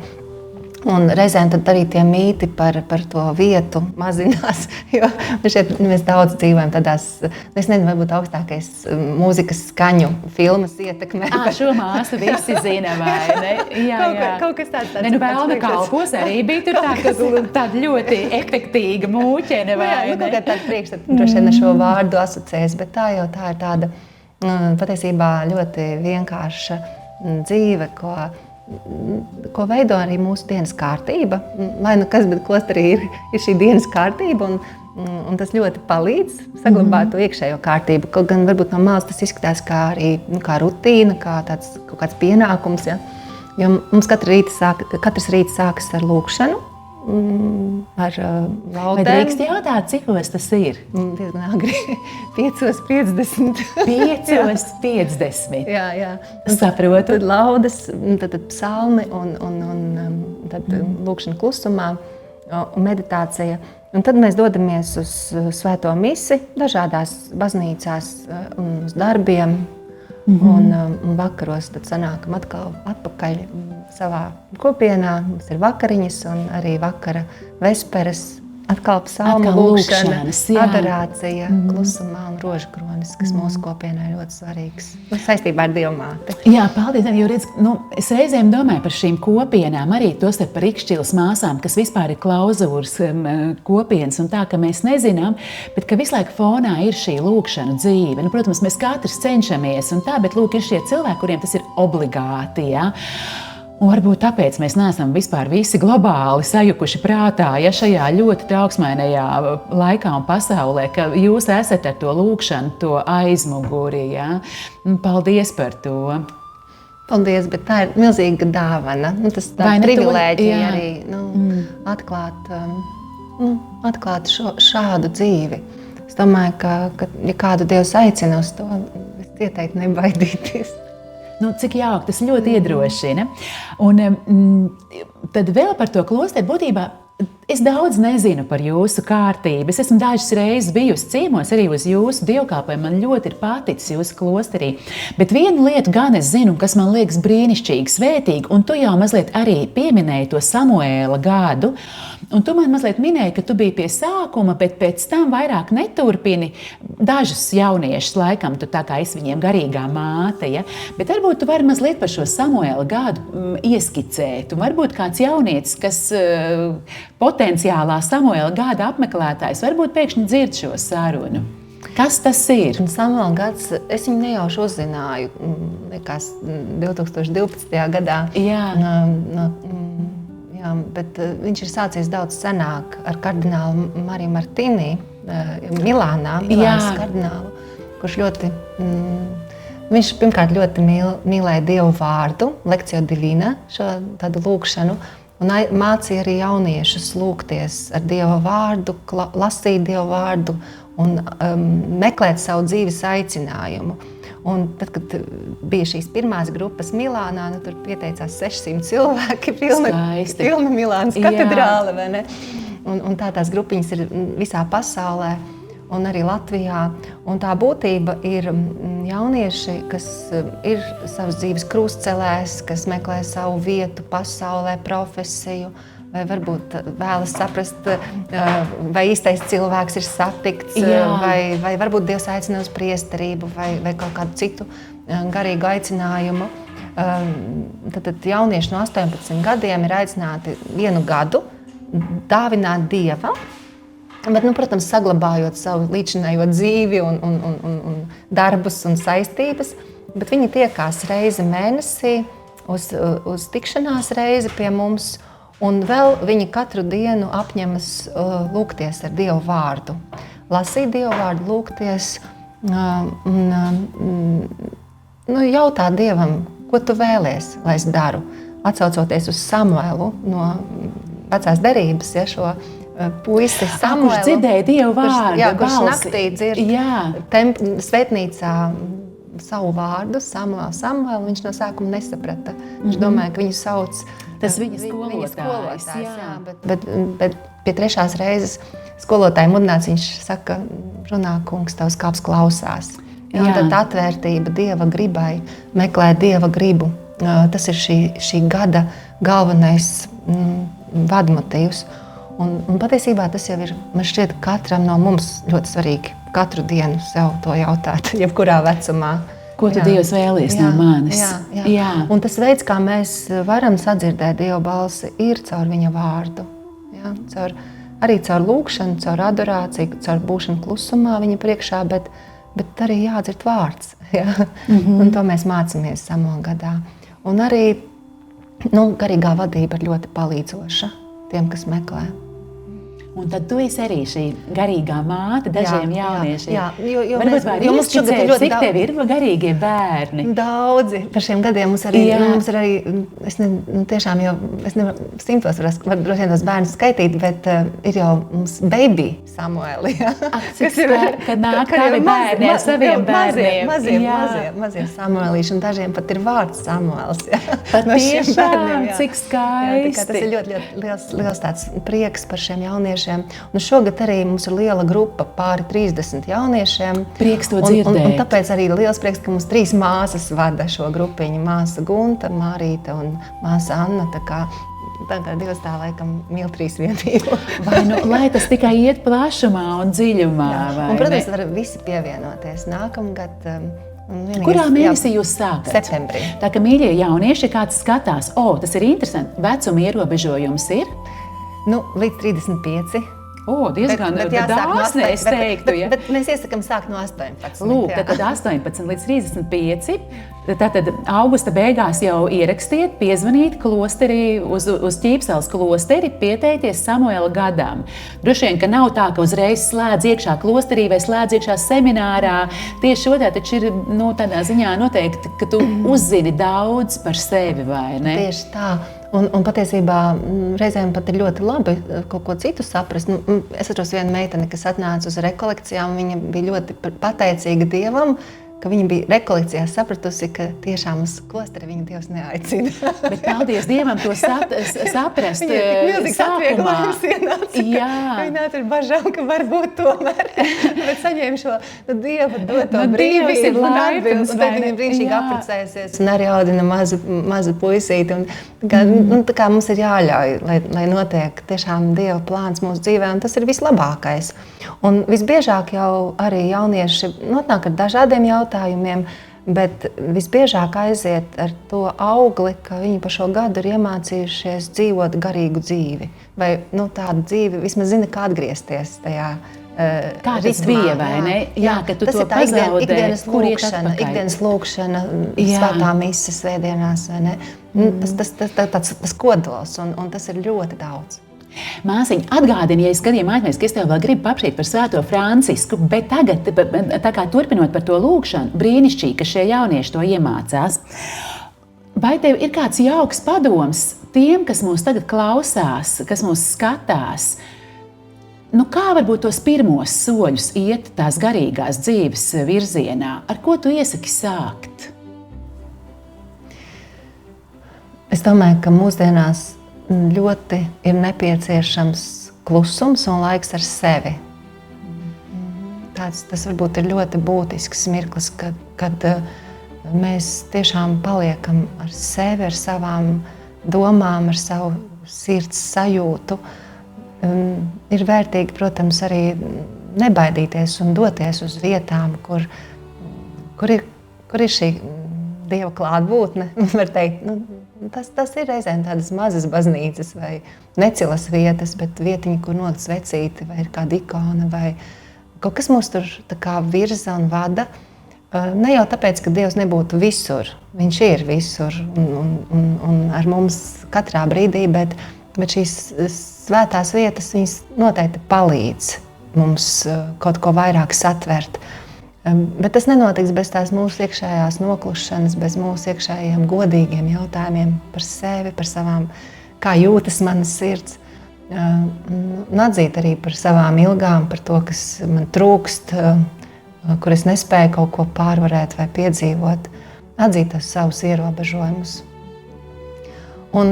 Un reizēm tad arī tie mīti par to vietu mazinās, jo šeit mēs daudz dzīvojam tādās, es nezinu, varbūt augstākais mūzikas skaņu filmas ietekmē. Šo māsu visi zina, vai ne? Jā. Kaut kas tāds. Velna kalpos arī bija tur tāda ļoti efektīga mūķene, vai ne? Kaut kā tāds priekšstats, droši vien ar šo vārdu asociēs, bet tā ir tāda patiesībā ļoti vienkārša dzīve, ko veido arī mūsu dienas kārtība. Lai kas, bet klosterī ir šī dienas kārtība, un tas ļoti palīdz saglabāt to iekšējo kārtību. Kaut gan varbūt no malas tas izskatās kā arī kā rutīna, kā kaut kāds pienākums. Ja? Jo mums katrs rīts sākas ar lūkšanu, ar laudēm. Vai drīkst jautāt, cikos tas ir? Diezgan agri. 5:50. 5:50. Jā. Saprotu. Tad laudes, tad psalmi un tad lūkšana klusumā un meditācija. Un tad mēs dodamies uz svēto misi dažādās baznīcās un uz darbiem. Un vakaros tad sanākam atkal atpakaļ savā kopienā. Mums ir vakariņas un arī vakara vesperas. Atkal psalma lūkšana, adorācija, klusumā un rožkronis, kas mūsu kopienā ir ļoti svarīgs. Saistībā ar Dievmāti. Jā, paldies. Jo redz, es reizēm domāju par šīm kopienām, arī tostarp par Rikšķilas māsām, kas vispār ir klauzūras kopienas un tā, ka mēs nezinām, bet ka visu laiku fonā ir šī lūkšana dzīve. Protams, mēs katrs cenšamies un tā, bet lūk, ir šie cilvēki, kuriem tas ir obligāti. Ja? Un varbūt tāpēc mēs neesam vispār visi globāli sajukuši prātā, ja šajā ļoti trauksmainajā laikā un pasaulē, ka jūs esat ar to lūkšanu, to aizmuguri. Ja? Paldies par to! Paldies, bet tā ir milzīga dāvana. Tas ir privilēģija arī atklāt šādu dzīvi. Es domāju, ka ja kādu Dievs aicina uz to, es ieteiktu nebaidīties. Cik jauki, tas ļoti iedrošina. Un tad vēl par to klosteru būtībā. Es daudz nezinu par jūsu kārtību. Es esmu dažas reizes bijusi ciemos arī uz jūsu dievkalpojumu. Man ļoti ir paticis jūsu klosterī. Bet vienu lietu gan es zinu, kas man liekas brīnišķīgi, svētīgi, un tu jau mazliet arī pieminēji to Samuēla gadu. Un tu man mazliet minēji, ka tu biji pie sākuma, bet pēc tam vairāk neturpini dažus jauniešus, laikam, tu tā kā esi viņiem garīgā māte. Ja? Bet varbūt tu vari mazliet par šo Samuēla gadu ieskicēt. Un varbūt kāds jaunietis, kas potenciālā Samuēla gada apmeklētājs, varbūt pēkšņi dzird šo sarunu. Kas tas ir? Samuēla gads, es viņu nejauši uzzināju, liekas, 2012. gadā. Jā, bet viņš ir sācies daudz senāk ar kardinālu Mariju Martini, Milānas kardinālu, kurš ļoti, viņš pirmkārt ļoti mīlēja Dievu vārdu, Lectio Divina, šo tādu lūkšanu, un mācīja arī jauniešus lūgties ar Dieva vārdu, lasīt Dieva vārdu un meklēt savu dzīves aicinājumu. Un tad, kad bija šīs pirmās grupas Milānā, tur pieteicās 600 cilvēki, pilna Milānas katedrāle, vai ne? Un tās grupiņas ir visā pasaulē un arī Latvijā. Un tā būtība ir jaunieši, kas ir savas dzīves krustcelēs, kas meklē savu vietu pasaulē, profesiju, vai varbūt vēlas saprast, vai īstais cilvēks ir satikts, vai varbūt Dievs aicina uz priesterību, vai kaut kādu citu garīgu aicinājumu. Tad jaunieši no 18 gadiem ir aicināti vienu gadu dāvināt Dievam, bet, protams, saglabājot savu līdzinējo dzīvi un darbus un saistības, bet viņi tiekās reizi mēnesī uz tikšanās reizi pie mums. Un vēl viņi katru dienu apņemas lūgties ar Dievu vārdu. Lasīt Dievu vārdu, lūgties un jautāt Dievam, ko tu vēlies, lai es daru. Atsaucoties uz Samuelu no vecās derības, šo puisi Samuelu. Kurš dzirdēja Dievu vārdu, kurš naktī dzird svētnīcā savu vārdu, Samuelu, viņš no sākuma nesaprata. Viņš domāja, ka viņu sauc tas viņa skolotājs, bet pie trešās reizes skolotāja mudināts, viņš saka, runā, kungs, tavs kalps klausās. Un tad atvērtība Dieva gribai, meklēt Dieva gribu. Tas ir šī gada galvenais vadmotīvs. Un patiesībā tas jau ir, man šķiet, katram no mums ļoti svarīgi katru dienu sev to jautāt, jebkurā vecumā. Ko tu Dievs vēlies no manis? Jā. Un tas veids, kā mēs varam sadzirdēt Dieva balsi, ir caur viņa vārdu. Arī caur lūkšanu, caur adorāciju, caur būšanu klusumā viņa priekšā, bet arī jādzird vārds. Un to mēs mācāmies Samuēla gadā. Un arī garīgā vadība ir ļoti palīdzoša tiem, kas meklē. Un tad tu esi arī šī garīgā māte dažiem jauniešiem. Varbūt var ieskicēt, cik tev ir garīgie bērni? Daudzi. Par šiem gadiem mums arī, es nevaru simtos droši vien tos bērnus skaitīt, bet ir jau mums baby Samuēli. Kad nāk tavi bērni ar saviem bērniem. Mazie Samuēlīši, un dažiem pat ir vārds Samuēls. Patiešām, cik skaisti. Tas ir ļoti liels tāds prieks par šiem jauniešiem. Un šogad arī mums ir liela grupa, pāri 30 jauniešiem. Prieks to dzirdēt. Un tāpēc arī liels prieks, ka mums 3 māsas vada šo grupiņu. Māsa Gunta, Mārīta un māsa Anna. Tā kā Dievs tā laikam mīl 3 vienību. Vai lai tas tikai iet plašumā un dziļumā. Un, protams, var visi pievienoties nākamgad. Kurā mēnesī jūs sākat? Septembrī. Tā kā mīļie jaunieši, kāds skatās, tas ir interesanti, vecuma ierobežojums ir? Līdz 35. Diezgan dāsni, es teiktu. Bet mēs iesakām sākt no 18. Lūk, tad 18 līdz 35. Tātad augusta beigās jau ierakstiet, piezvanīt klosterī, uz Ķīpseles klosteri, pieteikties Samuela gadam. Droši vien, ka nav tā, ka uzreiz slēdz iekšā klosterī vai slēdz iekšā seminārā. Tieši otrādi taču ir tādā ziņā noteikti, ka tu uzzini daudz par sevi, vai ne? Tieši tā. Un patiesībā reizēm pat ir ļoti labi kaut ko citu saprast. Es atceros vienu meiteni, kas atnāca uz rekolekcijām, viņa bija ļoti pateicīga Dievam, ka viņa bija rekolekcijās sapratusi, ka tiešām uz klosteri viņa Dievs neaicina. Bet paldies Dievam to saprast. Viņai tik milzīgs atvieglojums ienāca. Viņa nāca ar bažām, ka varbūt tomēr. Bet saņēma šo Dieva doto brīvību un atbildi. Un tad viņa brīnišķīgi apprecēsies un arī audina mazu puisīti. Tā kā mums ir jāļauj, lai notiek tiešām Dieva plāns mūsu dzīvē, un tas ir vislabākais. Un visbiežāk jau arī jaunieši notnāk ar dažādiem jautājumiem, bet visbiežāk aiziet ar to augli, ka viņi pa šo gadu ir iemācījušies dzīvot garīgu dzīvi. Vai tādu dzīvi, vismaz zina, kā atgriezties tajā kā tas bija, vai ne? Jā, ka tu to pazaudē, kur iet atpakaļ. Ikdienas lūkšana, svētā mise svētdienās, vai ne? Tas kodols, un tas ir ļoti daudz. Māsiņa, atgādini, ja es gadījumā aizmirsu, ka es tev vēl gribu paprasīt par Svēto Francisku, bet tagad, tā kā turpinot par to lūkšanu, brīnišķīgi, ka šie jaunieši to iemācās. Vai tev ir kāds jauks padoms tiem, kas mūs tagad klausās, kas mūs skatās? Kā varbūt tos pirmos soļus iet tās garīgās dzīves virzienā? Ar ko tu iesaki sākt? Es domāju, ka mūsdienās ļoti ir nepieciešams klusums un laiks ar sevi. Tas varbūt ir ļoti būtisks mirklis, kad mēs tiešām paliekam ar sevi, ar savām domām, ar savu sirds sajūtu. Ir vērtīgi, protams, arī nebaidīties un doties uz vietām, kur ir šī Dieva klātbūtne, var teikt. Tas ir reizēm tādas mazas baznīcas vai necilas vietas, bet vietiņa, kur notiek svecīti, vai ir kāda ikona, vai kaut kas mūs tur tā kā virza un vada. Ne jau tāpēc, ka Dievs nebūtu visur, viņš ir visur un ar mums katrā brīdī, bet šīs svētās vietas, viņas noteikti palīdz mums kaut ko vairāk satvert. Bet tas nenotiks bez tās mūsu iekšējās noklušanas, bez mūsu iekšējiem godīgiem jautājumiem par sevi, par savām, kā jūtas manas sirds. Un atzīt arī par savām ilgām, par to, kas man trūkst, kur es nespēju kaut ko pārvarēt vai piedzīvot. Atzīt tos savus ierobežojumus. Un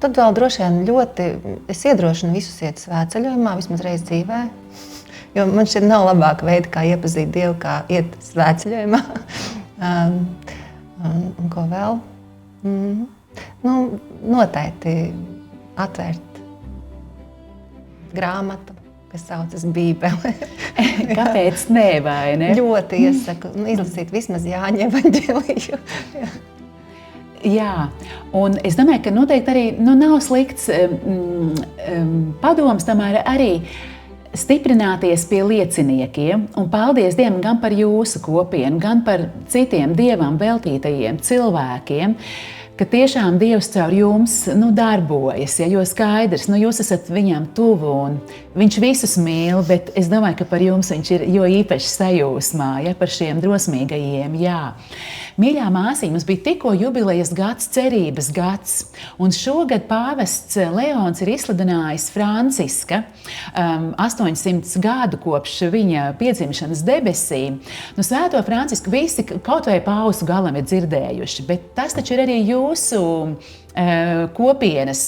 tad vēl droši vien ļoti, es iedrošinu visus iet svētceļojumā, vismaz reiz dzīvē. Jo man šķiet nav labāka veida, kā iepazīt Dievu, kā iet svētceļojumā. Un ko vēl? Noteikti atvērt grāmatu, kas saucas Bībele. Kāpēc ne, vai ne? Ļoti iesaku izlasīt vismaz Jāņa evaņģēliju. Jā, un es domāju, ka noteikti arī nav slikts padoms, tomēr arī stiprināties pie lieciniekiem, un paldies Dievam gan par jūsu kopienu, gan par citiem Dievam veltītajiem cilvēkiem, ka tiešām Dievs caur jums darbojas, jo skaidrs, jūs esat viņam tuvu un viņš visus mīl, bet es domāju, ka par jums viņš ir jo īpaši sajūsmā, par šiem drosmīgajiem, jā. Mīļā māsīņa, mums bija tikko jubilejas gads, cerības gads, un šogad pāvests Leons ir izsludinājis Franciska 800 gadu kopš viņa piedzimšanas debesīm. Svēto Francisku visi kaut vai pausu galam ir dzirdējuši, bet tas taču ir arī jūsu kopienas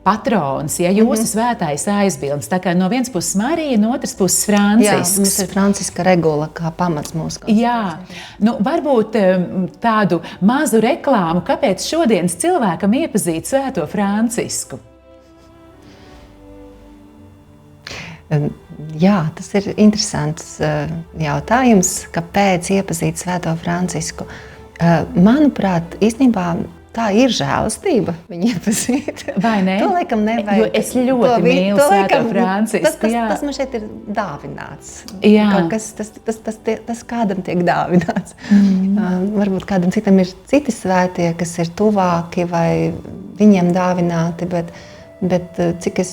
patrons, jūsu svētais aizbildnis. Tā kā no vienas puses Marija, no otras puses Francisks. Jā, mums ir Franciska regula kā pamats mūsu konstitūcijai. Jā, varbūt tādu mazu reklāmu, kāpēc šodienas cilvēkam iepazīt Svēto Francisku? Jā, tas ir interesants jautājums, kāpēc iepazīt Svēto Francisku. Manuprāt, īstenībā tā ir žēlastība viņu iepazīt. Vai ne? To laikam nevajag. Jo es ļoti mīlu Svēto Francisku. Tas man šeit ir dāvināts. Jā. Kaut kas, tas kādam tiek dāvināts. Varbūt kādam citam ir citi svētie, kas ir tuvāki vai viņiem dāvināti, bet cik es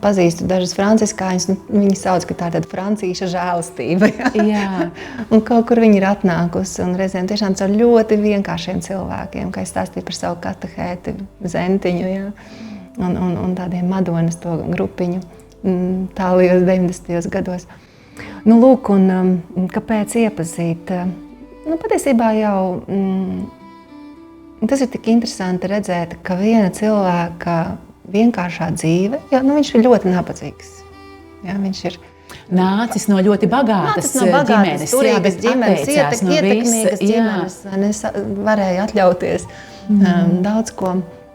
pazīstu dažas franciskāņus, viņi sauc, ka tā ir tāda francīša žēlastība. Jā. Un kaut kur viņi ir atnākusi, un reizēm tiešām caur ļoti vienkāršiem cilvēkiem, kā es stāstīju par savu katehēti, Zentiņu, jā, un tādiem Madonas to grupiņu tālajos 90. gados. Nu, lūk, un kāpēc iepazīt? Nu, patiesībā jau tas ir tik interesanti redzēt, ka viena cilvēka vienkāršā dzīve, jā, nu viņš ir ļoti nabadzīgs. Jā, viņš ir nācis no ļoti bagātas ģimenes, turīgas ģimenes, ietekmīgas ģimenes, varēja atļauties daudz ko.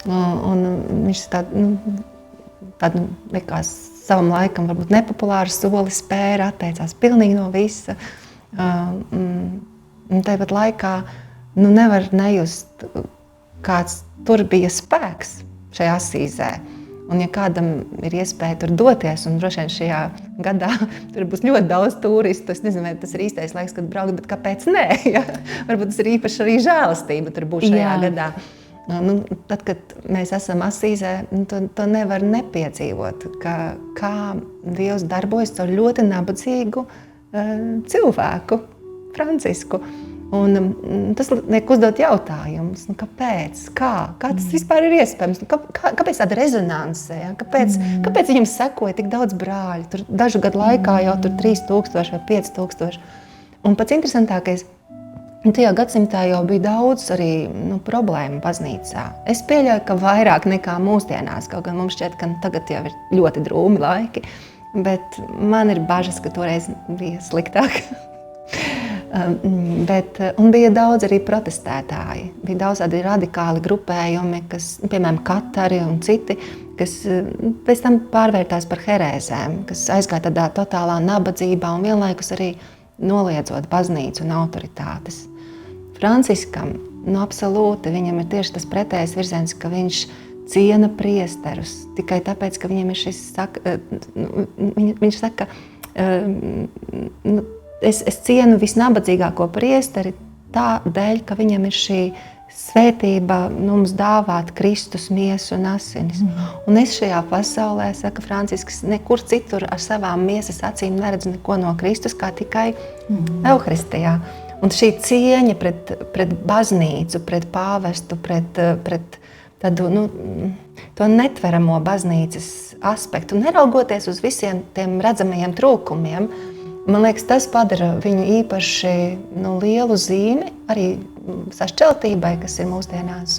Un viņš tādu likās savam laikam varbūt nepopulāru soli spēra, atteicās pilnīgi no visa. Un tāpat laikā nevar nejust, kāds tur bija spēks šajā Asīzē. Un ja kādam ir iespēja tur doties, un droši vien šajā gadā tur būs ļoti daudz turistu, es nezinu, vai tas ir īstais laiks, kad braukt, bet kāpēc nē? Ja? Varbūt tas ir īpaši arī žēlastība tur būs šajā gadā. Tad, kad mēs esam Asīzē, to nevar nepiedzīvot, kā Dievs darbojas caur ļoti nabadzīgu cilvēku, Francisku. Un tas liek uzdot jautājumus, kāpēc, kā tas vispār ir iespējams, kāpēc tāda rezonanse, ja? Kāpēc viņam sekoja tik daudz brāļu, tur dažu gadu laikā jau tur 3000 vai 5000. Un pats interesantākais, tajā gadsimtā jau bija daudz arī problēmu baznīcā. Es pieļauju, ka vairāk nekā mūsdienās, kaut gan mums šķiet, ka tagad jau ir ļoti drūmi laiki, bet man ir bažas, ka toreiz bija sliktāk. Un bija daudz arī protestētāji. Bija daudz tādi radikāli grupējumi, kas, piemēram, Katari un citi, kas pēc tam pārvērtās par herēzēm, kas aizgāja tādā totālā nabadzībā un vienlaikus arī noliedzot baznīcu un autoritātes. Franciskam, absolūti, viņam ir tieši tas pretējs virziens, ka viņš ciena priesterus tikai tāpēc, ka viņam ir šis, viņš saka, Es cienu visnabadzīgāko priesteri tādēļ, ka viņam ir šī svētība mums dāvāt Kristus miesu un asinis. Un es šajā pasaulē, saka Francisks, nekur citur ar savām miesas acīm neredzu neko no Kristus, kā tikai Euharistijā. Un šī cieņa pret baznīcu, pret pāvestu, pret tādu, to netveramo baznīcas aspektu, neraugoties uz visiem tiem redzamajiem trūkumiem, man liekas, tas padara viņu īpaši lielu zīmi arī sašķeltībai, kas ir mūsdienās.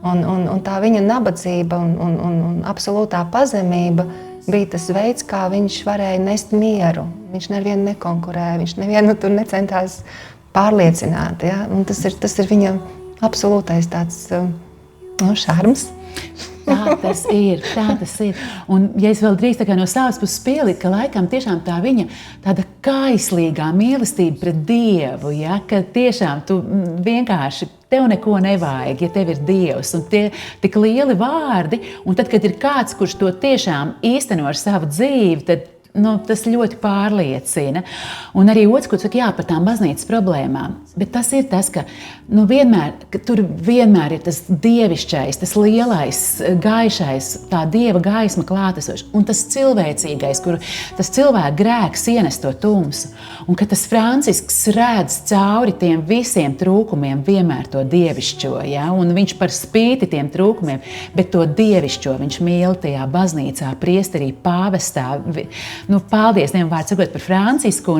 Un tā viņa nabadzība un absolūtā pazemība bija tas veids, kā viņš varēja nest mieru. Viņš nevienu nekonkurēja, viņš nevienu tur necentās pārliecināt. Ja? Un tas ir viņa absolūtais tāds šarms. Tā tas ir. Un, ja es vēl drīkst no savas puses pielikt, ka laikam tiešām tā viņa tāda kaislīgā mīlestība pret Dievu, ja, ka tiešām tu vienkārši tev neko nevajag, ja tev ir Dievs, un tie tik lieli vārdi, un tad, kad ir kāds, kurš to tiešām īsteno ar savu dzīvi, tad tas ļoti pārliecina. Un arī otrs, ko saka, jā, par tām baznīcas problēmām. Bet tas ir tas, ka tur vienmēr ir tas dievišķais, tas lielais, gaišais, tā Dieva gaisma klātesošs. Un tas cilvēcīgais, kur tas cilvēka grēks ienes to tumsu. Un ka tas Francisks redz cauri tiem visiem trūkumiem vienmēr to dievišķo. Ja? Un viņš par spīti tiem trūkumiem, bet to dievišķo viņš mīl tajā baznīcā, priesterī, pāvestā. Paldies Dievam, vārds sakot par Francisku,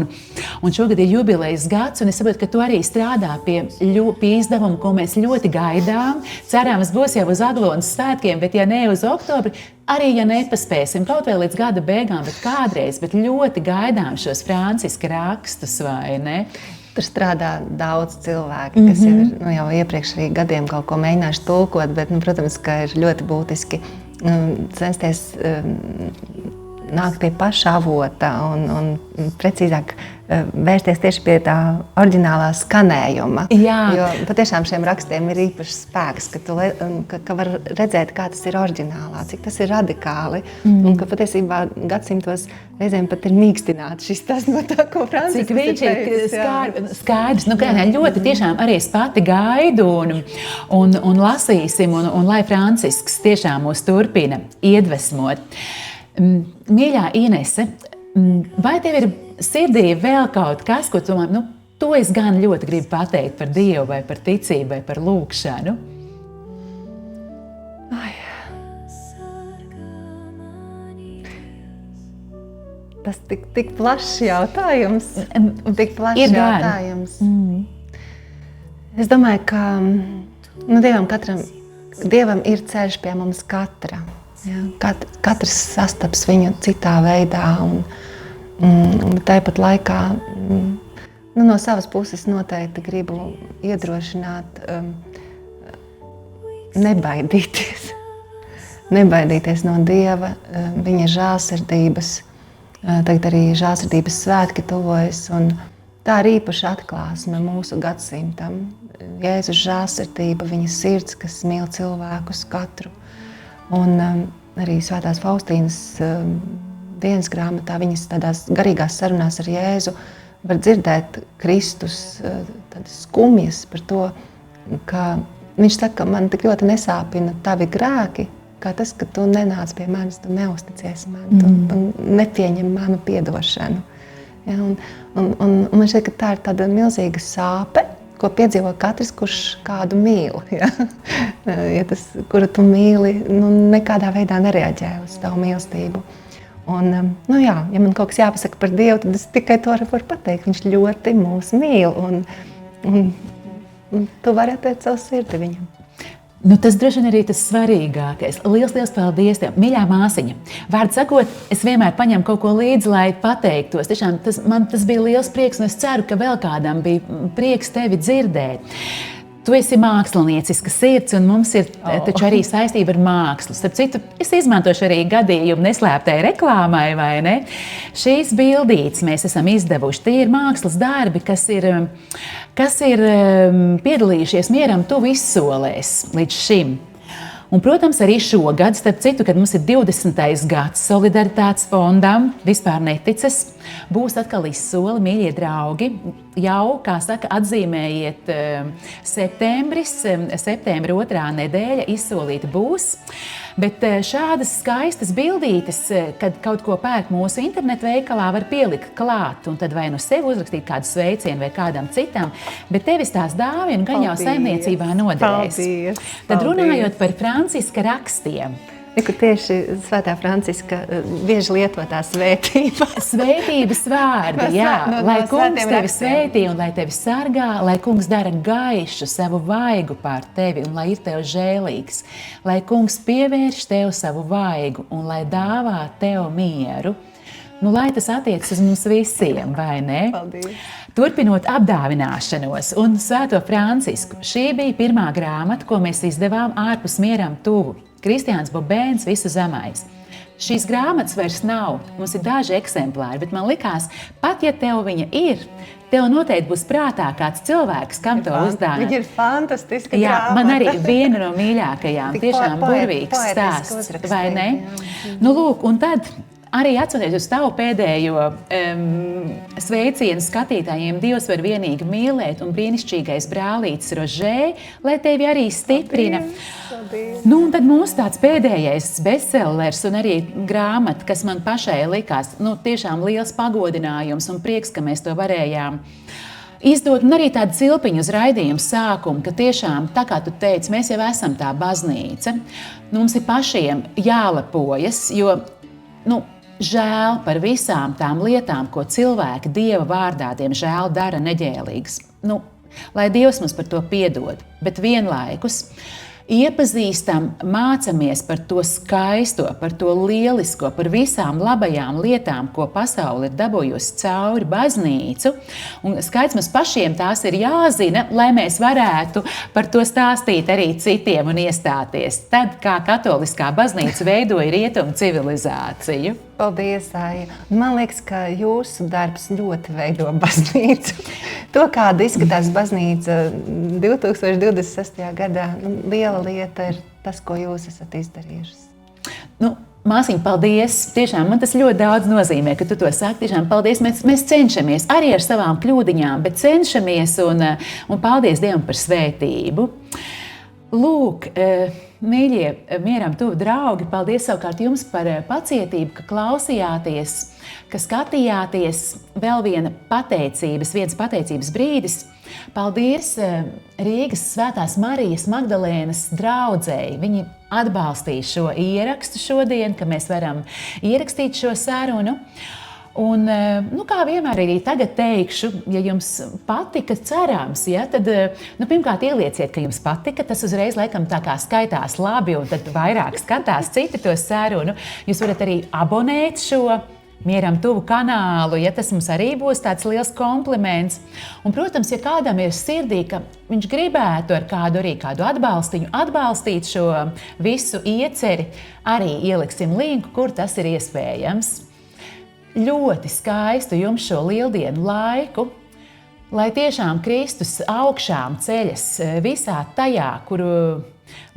un šogad ir jubilejas gads, un es saprotu, ka tu arī strādā pie izdevumu, ko mēs ļoti gaidām. Cerams, būs jau uz Aglonas svētkiem, bet ja ne uz oktobri, arī ja nepaspēsim, kaut vai līdz gada beigām, bet kādreiz, bet ļoti gaidām šos Franciska rakstus, vai ne? Tur strādā daudz cilvēki, kas jau iepriekš arī gadiem kaut ko mēģinājuši tulkot, bet, protams, ka ir ļoti būtiski censties nākt pie paša avota un precīzāk vērsties tieši pie tā oriģinālā skanējuma. Jā. Jo patiešām šiem rakstiem ir īpašs spēks, ka var redzēt, kā tas ir oriģinālā, cik tas ir radikāli, un ka patiesībā gadsimtos reizēm pat ir mīkstināts šis tas no tā, ko Francisks cik viņš ir skaidrs. Ļoti tiešām arī es pati gaidu un lasīsim, un lai Francisks tiešām mūs turpina iedvesmot. Mīļā Inese, vai tev ir sirdī vēl kaut kas, ko tu domā, to es gan ļoti gribu pateikt par Dievu, vai par ticību, vai par lūkšanu? Tas tik plašs jautājums. Tik plašs jautājums. Es domāju, ka Dievam ir ceļš pie mums katra. Ja? Katrs sastaps viņu citā veidā. Un tāpat laikā no savas puses noteikti gribu iedrošināt nebaidīties no Dieva, viņa žēlsirdības. Tagad arī žēlsirdības svētki tuvojas, un tā ir īpaša atklāsme mūsu gadsimtam. Jēzus žēlsirdība, viņa sirds, kas mīl cilvēkus katru. Un arī Svētās Faustīnas dienas grāmatā, viņas tādās garīgās sarunās ar Jēzu, var dzirdēt Kristus skumjas par to, ka viņš saka, man tik ļoti nesāpina tavi grēki, kā tas, ka tu nenāc pie manis, tu neusticies man, tu nepieņem manu piedošanu. Ja, un man šķiet, ka tā ir tāda milzīga sāpe, ko piedzīvo katrs, kurš kādu mīl. Ja? Ja tas, kuru tu mīli, nekādā veidā nereaģē uz tavu mīlestību. Un, ja man kaut kas jāpasaka par Dievu, tad es tikai to varu pateikt. Viņš ļoti mūs mīl, un tu vari atvērt savu sirdi viņam. Tas droši vien arī tas svarīgākais. Liels paldies tev, mīļā māsiņa. Vārdu sakot, es vienmēr paņemu kaut ko līdzi, lai pateiktos. Tiešām man tas bija liels prieks, un es ceru, ka vēl kādam bija prieks tevi dzirdēt. Tu esi māksliniecisks sirds, un mums ir taču arī saistība ar mākslu. Starp citu, es izmantošu arī gadījumu neslēptai reklāmai, vai ne? Šīs bildītes mēs esam izdevuši. Tie ir mākslas darbi, kas ir piedalījušies Mieram tuvu izsolēs līdz šim. Un, protams, arī šogad, starp citu, kad mums ir 20. gads Solidaritātes fondam, vispār netices, būs atkal izsoli, mīļie draugi. Jau, kā saka, atzīmējiet septembra 2. nedēļa izsolīta būs. Bet šādas skaistas bildītes, kad kaut ko pērk mūsu internetu veikalā, var pielikt klāt un tad vai nu sev uzrakstīt kādu sveicienu vai kādam citam, bet tevis tās dāvina gan jau saimniecībā noderēs. Tad runājot par Franciska rakstiem. Tieši Svētā Franciska bieži lietotā svētība. Svētības vārdi, jā. Lai kungs tevi svētī un lai tevi sargā, lai kungs dara gaišu savu vaigu pār tevi un lai ir tev žēlīgs. Lai kungs pievērš tev savu vaigu un lai dāvā tev mieru. Lai tas attiecas uz mums visiem, vai ne? Paldies. Turpinot apdāvināšanos un Svēto Francisku, šī bija pirmā grāmata, ko mēs izdevām ārpus Mieram tuvu. Kristiāns Bobēns, Visu zemais. Šīs grāmatas vairs nav, mums ir daži eksemplāri, bet man likās, pat ja tev viņa ir, tev noteikti būs prātā kāds cilvēks, kam to uzdāvināt. Viņa ir fantastiska grāmata. Jā, man arī viena no mīļākajām, tiešām burvīgs stāsts, vai ne? Lūk, un tad arī atsoties uz tavu pēdējo sveicienu skatītājiem, Dievs var vienīgi mīlēt un brīnišķīgais brālītis Rožē, lai tevi arī stiprina. Un tad mūsu tāds pēdējais bestsellers un arī grāmata, kas man pašai likās, tiešām liels pagodinājums un prieks, ka mēs to varējām izdot, un arī tādu cilpiņu uz raidījumu sākumu, ka tiešām, tā kā tu teici, mēs jau esam tā baznīca, mums ir pašiem jālepojas, jo, žēl par visām tām lietām, ko cilvēki Dieva vārdā, diemžēl, dara neģēlīgas. Lai Dievs mums par to piedod, bet vienlaikus iepazīstam, mācamies par to skaisto, par to lielisko, par visām labajām lietām, ko pasaule ir dabūjusi cauri baznīcu. Un skaidrs, mums pašiem tās ir jāzina, lai mēs varētu par to stāstīt arī citiem un iestāties. Tad, kā katoliskā baznīca veidoja rietumu civilizāciju. Paldies, Aija. Man liekas, ka jūsu darbs ļoti veido baznīcu. To, kāda izskatās baznīca 2026. gadā, liela lieta ir tas, ko jūs esat izdarījušas. Māsiņ, paldies! Tiešām man tas ļoti daudz nozīmē, ka tu to saki. Tiešām paldies! Mēs cenšamies arī ar savām kļūdiņām, bet cenšamies un paldies Dievam par svētību. Lūk, mīļie, mieram tuvu draugi, paldies savukārt jums par pacietību, ka klausījāties, ka skatījāties. Vēl viens pateicības brīdis. Paldies Rīgas Svētās Marijas Magdalēnas draudzei. Viņi atbalstīja šo ierakstu šodien, ka mēs varam ierakstīt šo sarunu. Un, kā vienmēr arī tagad teikšu, ja jums patika, cerams, tad pirmkārt ielieciet, ka jums patika. Tas uzreiz laikam tā kā skaitās labi, un tad vairāk skatās citi to sarunu. Jūs varat arī abonēt šo Mieram tuvu kanālu, ja tas mums arī būs tāds liels kompliments. Un, protams, ja kādam ir sirdī, ka viņš gribētu ar kādu atbalstiņu atbalstīt šo visu ieceri, arī ieliksim linku, kur tas ir iespējams. Ļoti skaistu jums šo lieldienu laiku, lai tiešām Kristus augšām ceļas visā tajā, kuru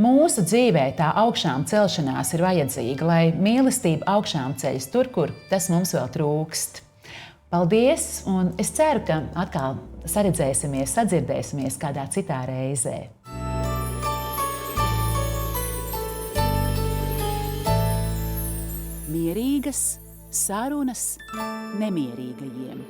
mūsu dzīvē tā augšām celšanās ir vajadzīga, lai mīlestība augšām ceļas tur, kur tas mums vēl trūkst. Paldies, un es ceru, ka atkal saredzēsimies, sadzirdēsimies kādā citā reizē. Mierīgas sarunas nemierīgajiem.